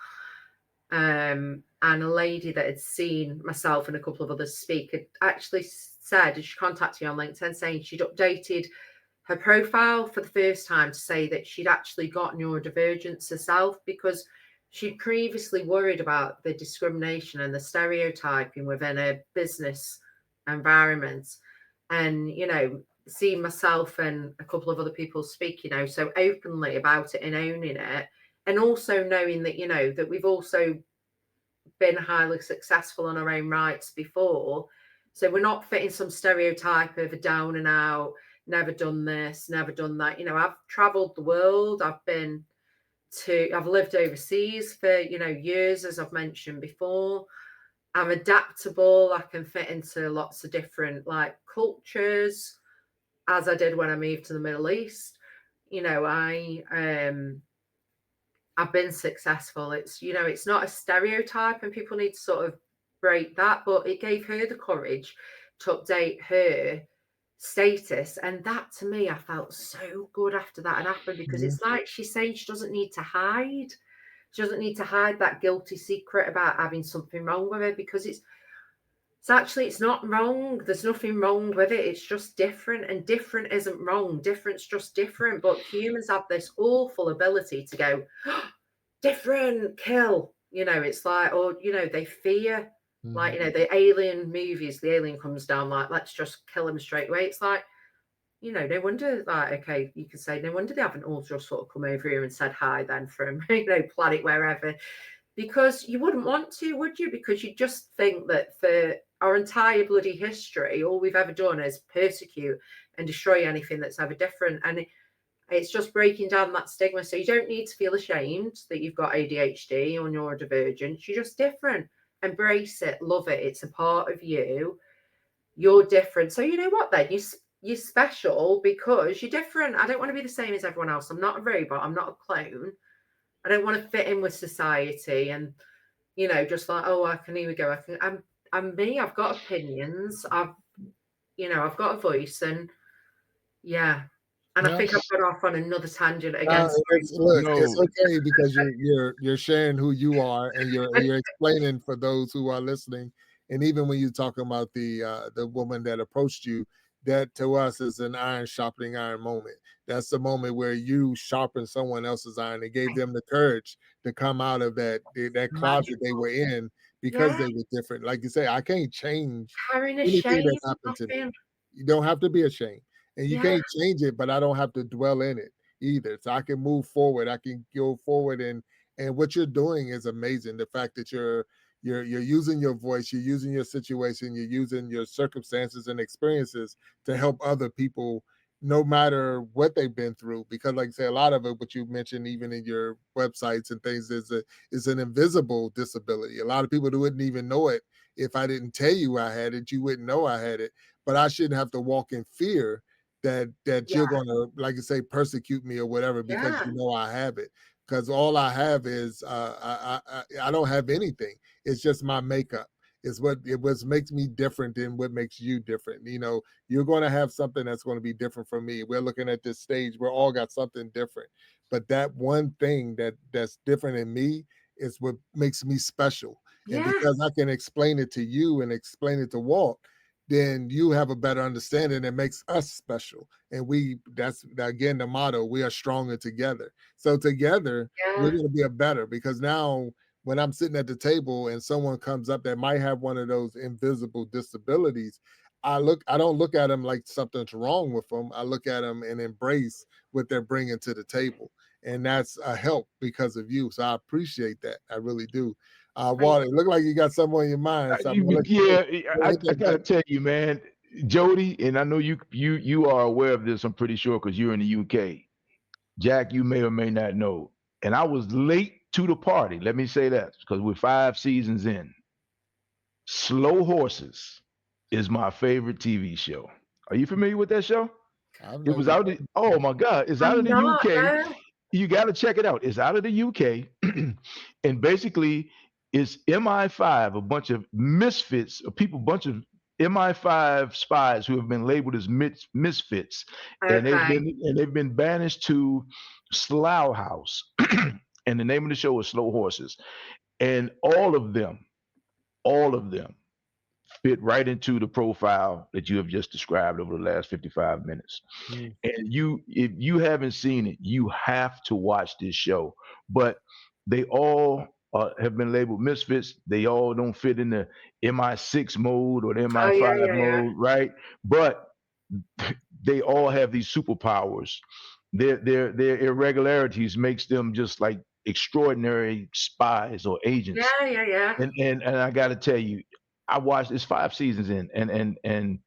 And a lady that had seen myself and a couple of others speak had actually said, she contacted me on LinkedIn saying she'd updated her profile for the first time to say that she'd actually got neurodivergence herself, because she'd previously worried about the discrimination and the stereotyping within a business environment. And, seeing myself and a couple of other people speak, so openly about it and owning it. And also knowing that, that we've also been highly successful on our own rights before. So we're not fitting some stereotype of a down and out, never done this, never done that. I've traveled the world. I've lived overseas for, years, as I've mentioned before. I'm adaptable. I can fit into lots of different cultures, as I did when I moved to the Middle East. I've been successful. It's not a stereotype, and people need to sort of break that. But it gave her the courage to update her status, and that to me, I felt so good after that had happened, because it's like she's saying she doesn't need to hide. She doesn't need to hide that guilty secret about having something wrong with her, because it's not wrong. There's nothing wrong with it. It's just different, and different isn't wrong. Different's just different. But humans have this awful ability to go, different, kill. It's like, or, they fear. Like, the alien movies, the alien comes down, like, let's just kill him straight away. It's like, no wonder, like, okay, you could say, no wonder they haven't all just sort of come over here and said hi then from, planet wherever. Because you wouldn't want to, would you? Because you just think that for our entire bloody history, all we've ever done is persecute and destroy anything that's ever different. And it's just breaking down that stigma. So you don't need to feel ashamed that you've got ADHD or neurodivergence. You're just different. Embrace it, love it. It's a part of you. You're different. So you know what then? You're special because you're different. I don't want to be the same as everyone else. I'm not a robot. I'm not a clone. I don't want to fit in with society and, just like, oh, here we go. I'm me. I've got opinions. I've got a voice, and yeah. And I think I've gone off on another tangent again. Look, it's okay, because you're sharing who you are, and you're explaining for those who are listening. And even when you're talking about the woman that approached you, that to us is an iron sharpening iron moment. That's the moment where you sharpen someone else's iron and gave them the courage to come out of that closet they were in, because they were different. Like you say, I can't change Carrying a anything shame, that happened to me. You don't have to be ashamed, and you can't change it, but I don't have to dwell in it either. So I can move forward. I can go forward, and what you're doing is amazing. The fact that you're using your voice, you're using your situation, you're using your circumstances and experiences to help other people, no matter what they've been through. Because, like I say, a lot of it, what you mentioned, even in your websites and things, is an invisible disability. A lot of people wouldn't even know it. If I didn't tell you I had it, you wouldn't know I had it. But I shouldn't have to walk in fear that you're gonna, like you say, persecute me or whatever, because you know I have it. Because all I have is I don't have anything. It's just my makeup. It's what makes me different than what makes you different. You're going to have something that's going to be different from me. We're looking at this stage. We're all got something different, but that one thing that's different in me is what makes me special. And because I can explain it to you and explain it to Walt, then you have a better understanding that makes us special. And that's again the motto, we are stronger together. So together we're going to be a better, because now when I'm sitting at the table and someone comes up that might have one of those invisible disabilities, I don't look at them like something's wrong with them. I look at them and embrace what they're bringing to the table. And that's a help because of you. So I appreciate that. I really do. Thank Walter, it look like you got something on your mind. So I'm gonna let you Yeah, hit I that gotta button. tell you, man, Jody, and I know you are aware of this. I'm pretty sure because you're in the UK. Jack, you may or may not know, and I was late to the party. Let me say that because we're 5 seasons in. Slow Horses is my favorite TV show. Are you familiar with that show? I've It never was out of oh my God, it's out of I'm the not, UK. no. You got to check it out. It's out of the UK. And basically it's MI5, a bunch of misfits, a people, bunch of MI5 spies who have been labeled as misfits, and Okay. they've been banished to Slough House. And the name of the show is Slow Horses. And all of them fit right into the profile that you have just described over the last 55 minutes. Mm. And if you haven't seen it, you have to watch this show. But they all have been labeled misfits. They all don't fit in the MI6 mode or the Oh, yeah, MI5 yeah, yeah. mode, right? But they all have these superpowers. Their irregularities makes them just like extraordinary spies or agents. Yeah, yeah, yeah. And I got to tell you, I watched it's 5 seasons in, and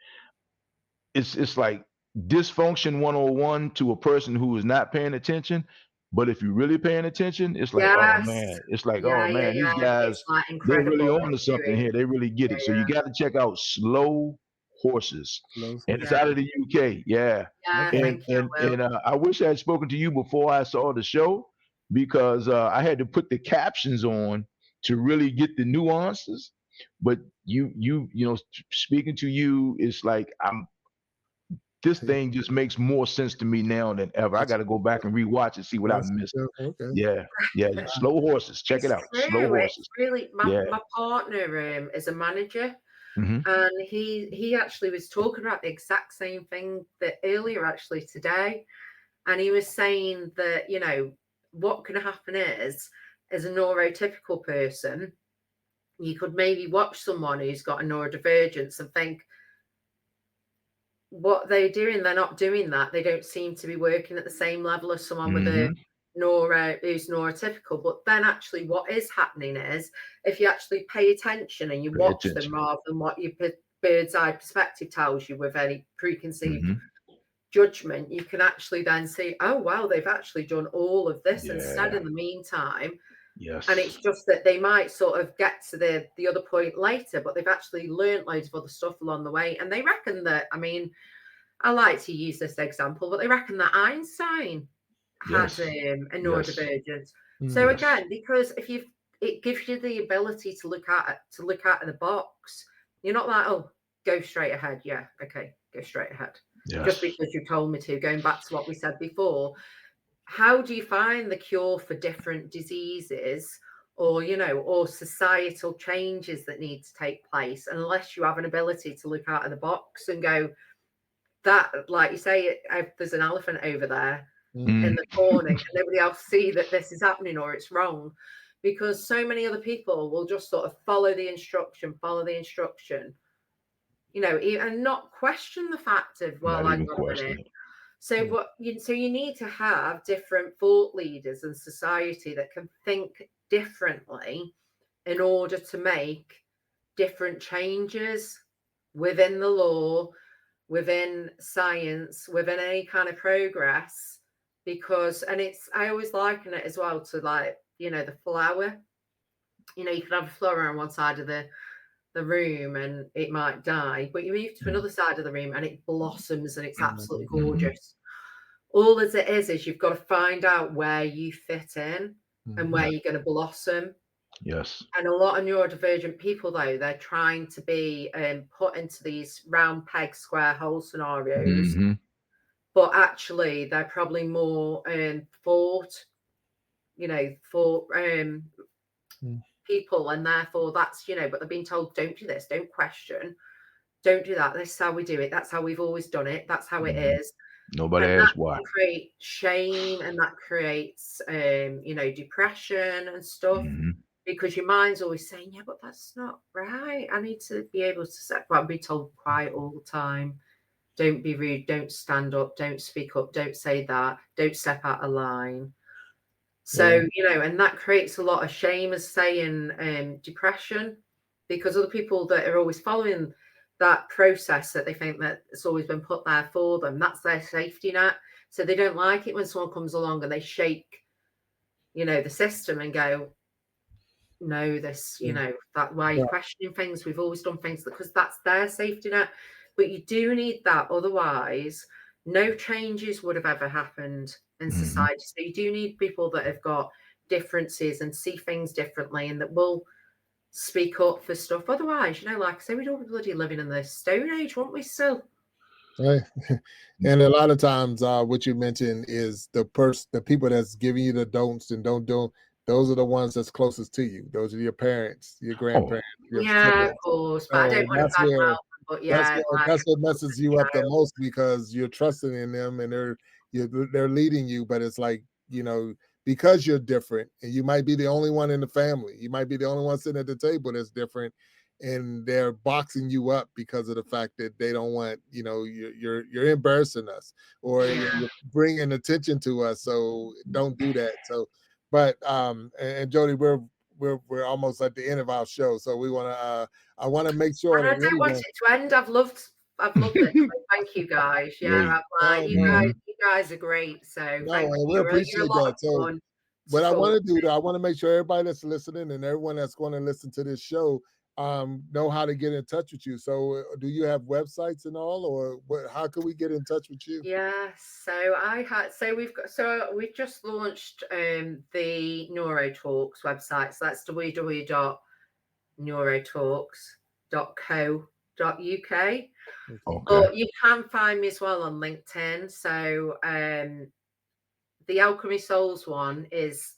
it's like dysfunction 101 to a person who is not paying attention. But if you're really paying attention, it's like, oh Yes. man, it's like, oh Yeah, yeah, man, these yeah. guys, It's like they're really incredible on what to they're something doing. here. They really get it. So Yeah, you got to check out Slow Horses, Slow and it's yeah, out horses. of the UK. Yeah, yeah. Okay. Thank you, I will. I wish I had spoken to you before I saw the show because I had to put the captions on to really get the nuances. But you know, speaking to you, it's like this Yeah, thing just makes more sense to me now than ever. I that's got to go back and rewatch and see what I that's missed. okay. Yeah, yeah. Slow Horses. Check it It's out. Slow true. It's Horses. really Yeah. my partner is a manager, Hmm. and he actually was talking about the exact same thing that earlier actually today, and he was saying that what can happen is, as a neurotypical person, you could maybe watch someone who's got a neurodivergence and think, what they're doing, they're not doing that. They don't seem to be working at the same level as someone with a Hmm. who's neurotypical. But then actually what is happening is, if you actually pay attention and you Pay watch them attention. rather than what your bird's eye perspective tells you with any preconceived Hmm. judgment, you can actually then see, oh wow, they've actually done all of this instead Yeah. in the meantime. And Yes. it's just that they might sort of get to the other point later, but they've actually learned loads of other stuff along the way. And they reckon that, I mean, I like to use this example, but they reckon that Einstein had Yes. a Yes. neurodivergence. So Mm. Yes. again, because it gives you the ability to look out of the box. You're not like, oh, go straight ahead. Yeah, okay, go straight ahead. Just Yes. because you told me to. Going back to what we said before, how do you find the cure for different diseases, or or societal changes that need to take place, unless you have an ability to look out of the box and go, that, like you say, if there's an elephant over there Mm. in Mm. the corner, can nobody else see that this is happening or it's wrong? Because so many other people will just sort of follow the instruction, and not question the fact of, well, Not hang even on a minute. question it. So Mm. so you need to have different thought leaders in society that can think differently in order to make different changes within the law, within science, within any kind of progress. Because, and I always liken it as well to, like, the flower. You can have a flower on one side of the room and it might die, but you move to Mm. another side of the room and it blossoms and it's absolutely Hmm. gorgeous. All as it is you've got to find out where you fit in and where Mhm. Yes. you're going to blossom. Yes. And a lot of neurodivergent people, though, they're trying to be put into these round peg, square hole scenarios, Hmm. but actually they're probably more for Mm. people, and therefore that's but they're being told, don't do this, don't question, don't do that, this is how we do it, that's how we've always done it, that's how it Hmm. is. Nobody And that asks why. can create shame, and that creates depression and stuff, Hmm. because your mind's always saying, yeah, but that's not right. I need to be able to set, but I'll be told quiet all the time. Don't be rude. Don't stand up. Don't speak up. Don't say that. Don't step out of line. So, and that creates a lot of shame, as saying depression, because other people that are always following that process that they think that it's always been put there for them, that's their safety net. So they don't like it when someone comes along and they shake, the system and go, no, this, that why you're questioning things. We've always done things because that's their safety net. But you do need that. Otherwise, no changes would have ever happened in society. So you do need people that have got differences and see things differently and that will speak up for stuff. Otherwise, like I say, we'd all be bloody living in the Stone Age, wouldn't we still? Right. And a lot of times what you mentioned is the people that's giving you the don'ts and don't do, those are the ones that's closest to you. Those are your parents, your grandparents, your Yeah, siblings. of course. But I don't want to badmouth them, but yeah, that's what messes you up the most, because you're trusting in them and they're leading you, but it's like, because you're different and you might be the only one in the family. You might be the only one sitting at the table that's different, and they're boxing you up because of the fact that they don't want, you're embarrassing us, or you're bringing attention to us. So don't do that. So, but and Jody, we're almost at the end of our show, so we want to I want to make sure and that I don't want it to end. I've loved it. Thank you guys. Yeah, you guys are great. So thank you. We appreciate that. So what I want to do, though, I want to make sure everybody that's listening and everyone that's going to listen to this show know how to get in touch with you. So do you have websites and all, or how can we get in touch with you? Yeah, we've just launched the Neurotalks website. So that's www.neurotalks.co.uk. Okay. But you can find me as well on LinkedIn. So the Alchemy Souls one is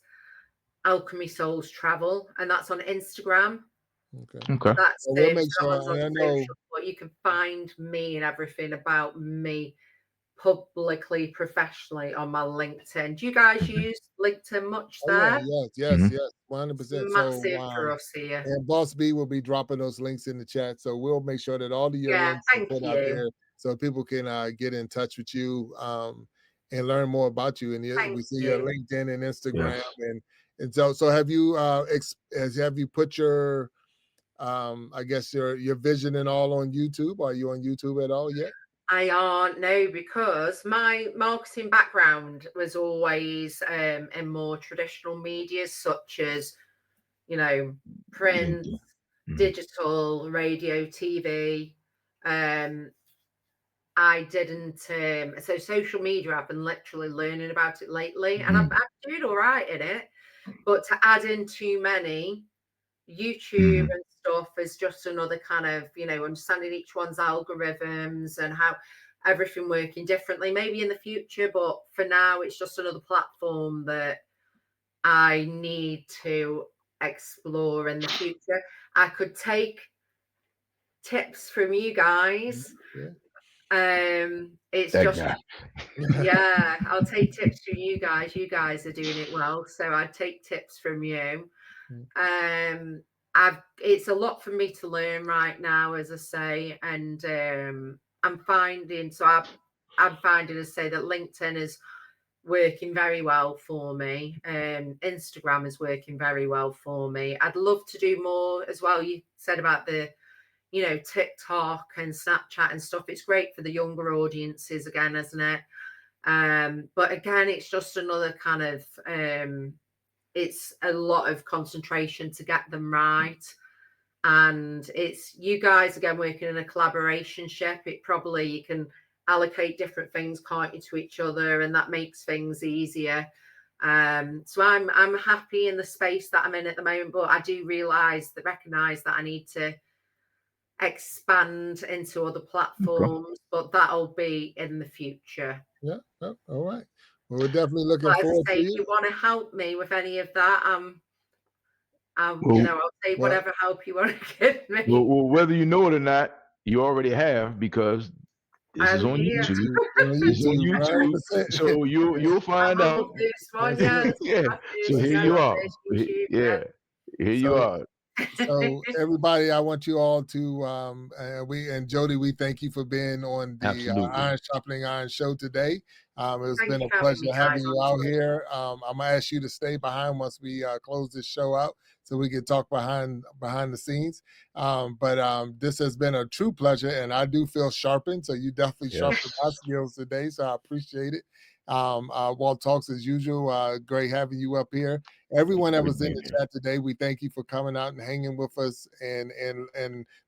Alchemy Souls Travel, and that's on Instagram. Okay. That's well, we'll make sure. I know, but you can find me and everything about me publicly, professionally on my LinkedIn. Do you guys use LinkedIn much there? Yes, 100%. Massive for us here. And Boss B will be dropping those links in the chat, so we'll make sure that all of your links are put out there so people can get in touch with you and learn more about you. And we see your LinkedIn and Instagram, and so have you put your I guess your vision and all on YouTube? Are you on YouTube at all yet? I aren't, no, because my marketing background was always in more traditional media, such as, print, digital, radio, TV. I didn't, so social media, I've been literally learning about it lately, and I'm doing all right in it. But to add in too many, YouTube and stuff is just another kind of, understanding each one's algorithms and how everything working differently, maybe in the future. But for now, it's just another platform that I need to explore in the future. I could take tips from you guys. It's that just guy. I'll take tips from you guys. You guys are doing it well, so I'd take tips from you. It's a lot for me to learn right now, as I say, and I'm finding to say that LinkedIn is working very well for me. Instagram is working very well for me. I'd love to do more as well. You said about the TikTok and Snapchat and stuff. It's great for the younger audiences again, isn't it? But again, it's just another kind of it's a lot of concentration to get them right. And it's you guys again working in a collaboration ship. It probably you can allocate different things, can't you, to each other, and that makes things easier. So I'm happy in the space that I'm in at the moment, but I do recognize that I need to expand into other platforms, but that'll be in the future. Yeah. All right. Well, we're definitely looking forward to you. If you want to help me with any of that, I'll take whatever help you want to give me. Well, whether you know it or not, you already have, because this is on YouTube. It's on YouTube. So you'll find out. One, So here you are. Here you So are. so everybody, I want you all to and Jody, we thank you for being on the Absolutely. Iron Sharpening Iron show today. It's Thank been you a for having me, pleasure guys, having you on out today. here. I'm gonna ask you to stay behind once we close this show out, so we can talk behind the scenes. But this has been a true pleasure, and I do feel sharpened. So you definitely sharpened my Yes. skills today. So I appreciate it. Walt Talks as usual. Great having you up here. Everyone that Great was in being the here. chat today, we thank you for coming out and hanging with us and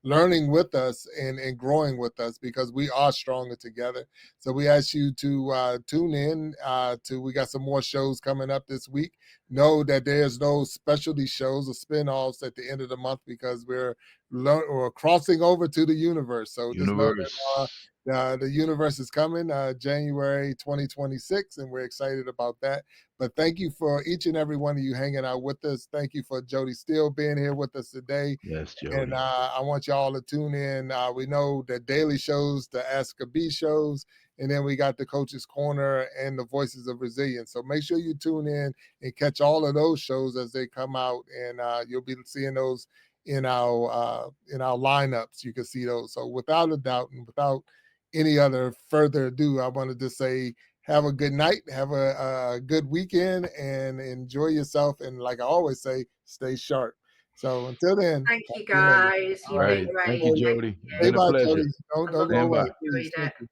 learning with us and growing with us, because we are stronger together. So we ask you to tune in to, we got some more shows coming up this week. Know that there's no specialty shows or spin-offs at the end of the month, because we're crossing over to the universe. So just know that Universe. the universe is coming January 2026, and we're excited about that. But thank you for each and every one of you hanging out with us. Thank you for Jody Steele being here with us today. Yes, And Jody. I want y'all to tune in. We know the daily shows, the Ask a Bee shows, and then we got the Coach's Corner and the Voices of Resilience. So make sure you tune in and catch all of those shows as they come out, and you'll be seeing those in our lineups. You can see those. So without a doubt and without any other further ado, I wanted to say have a good night, have a good weekend, and enjoy yourself. And like I always say, stay sharp. So until then, Thank talk you, to you later. guys. All You've right. been Right. Thank great. you, Hey, Thank Jody. stay you. Been a by, pleasure. Jody. I Don't love go it. Stand away, by. Enjoyed please. it. Thank you.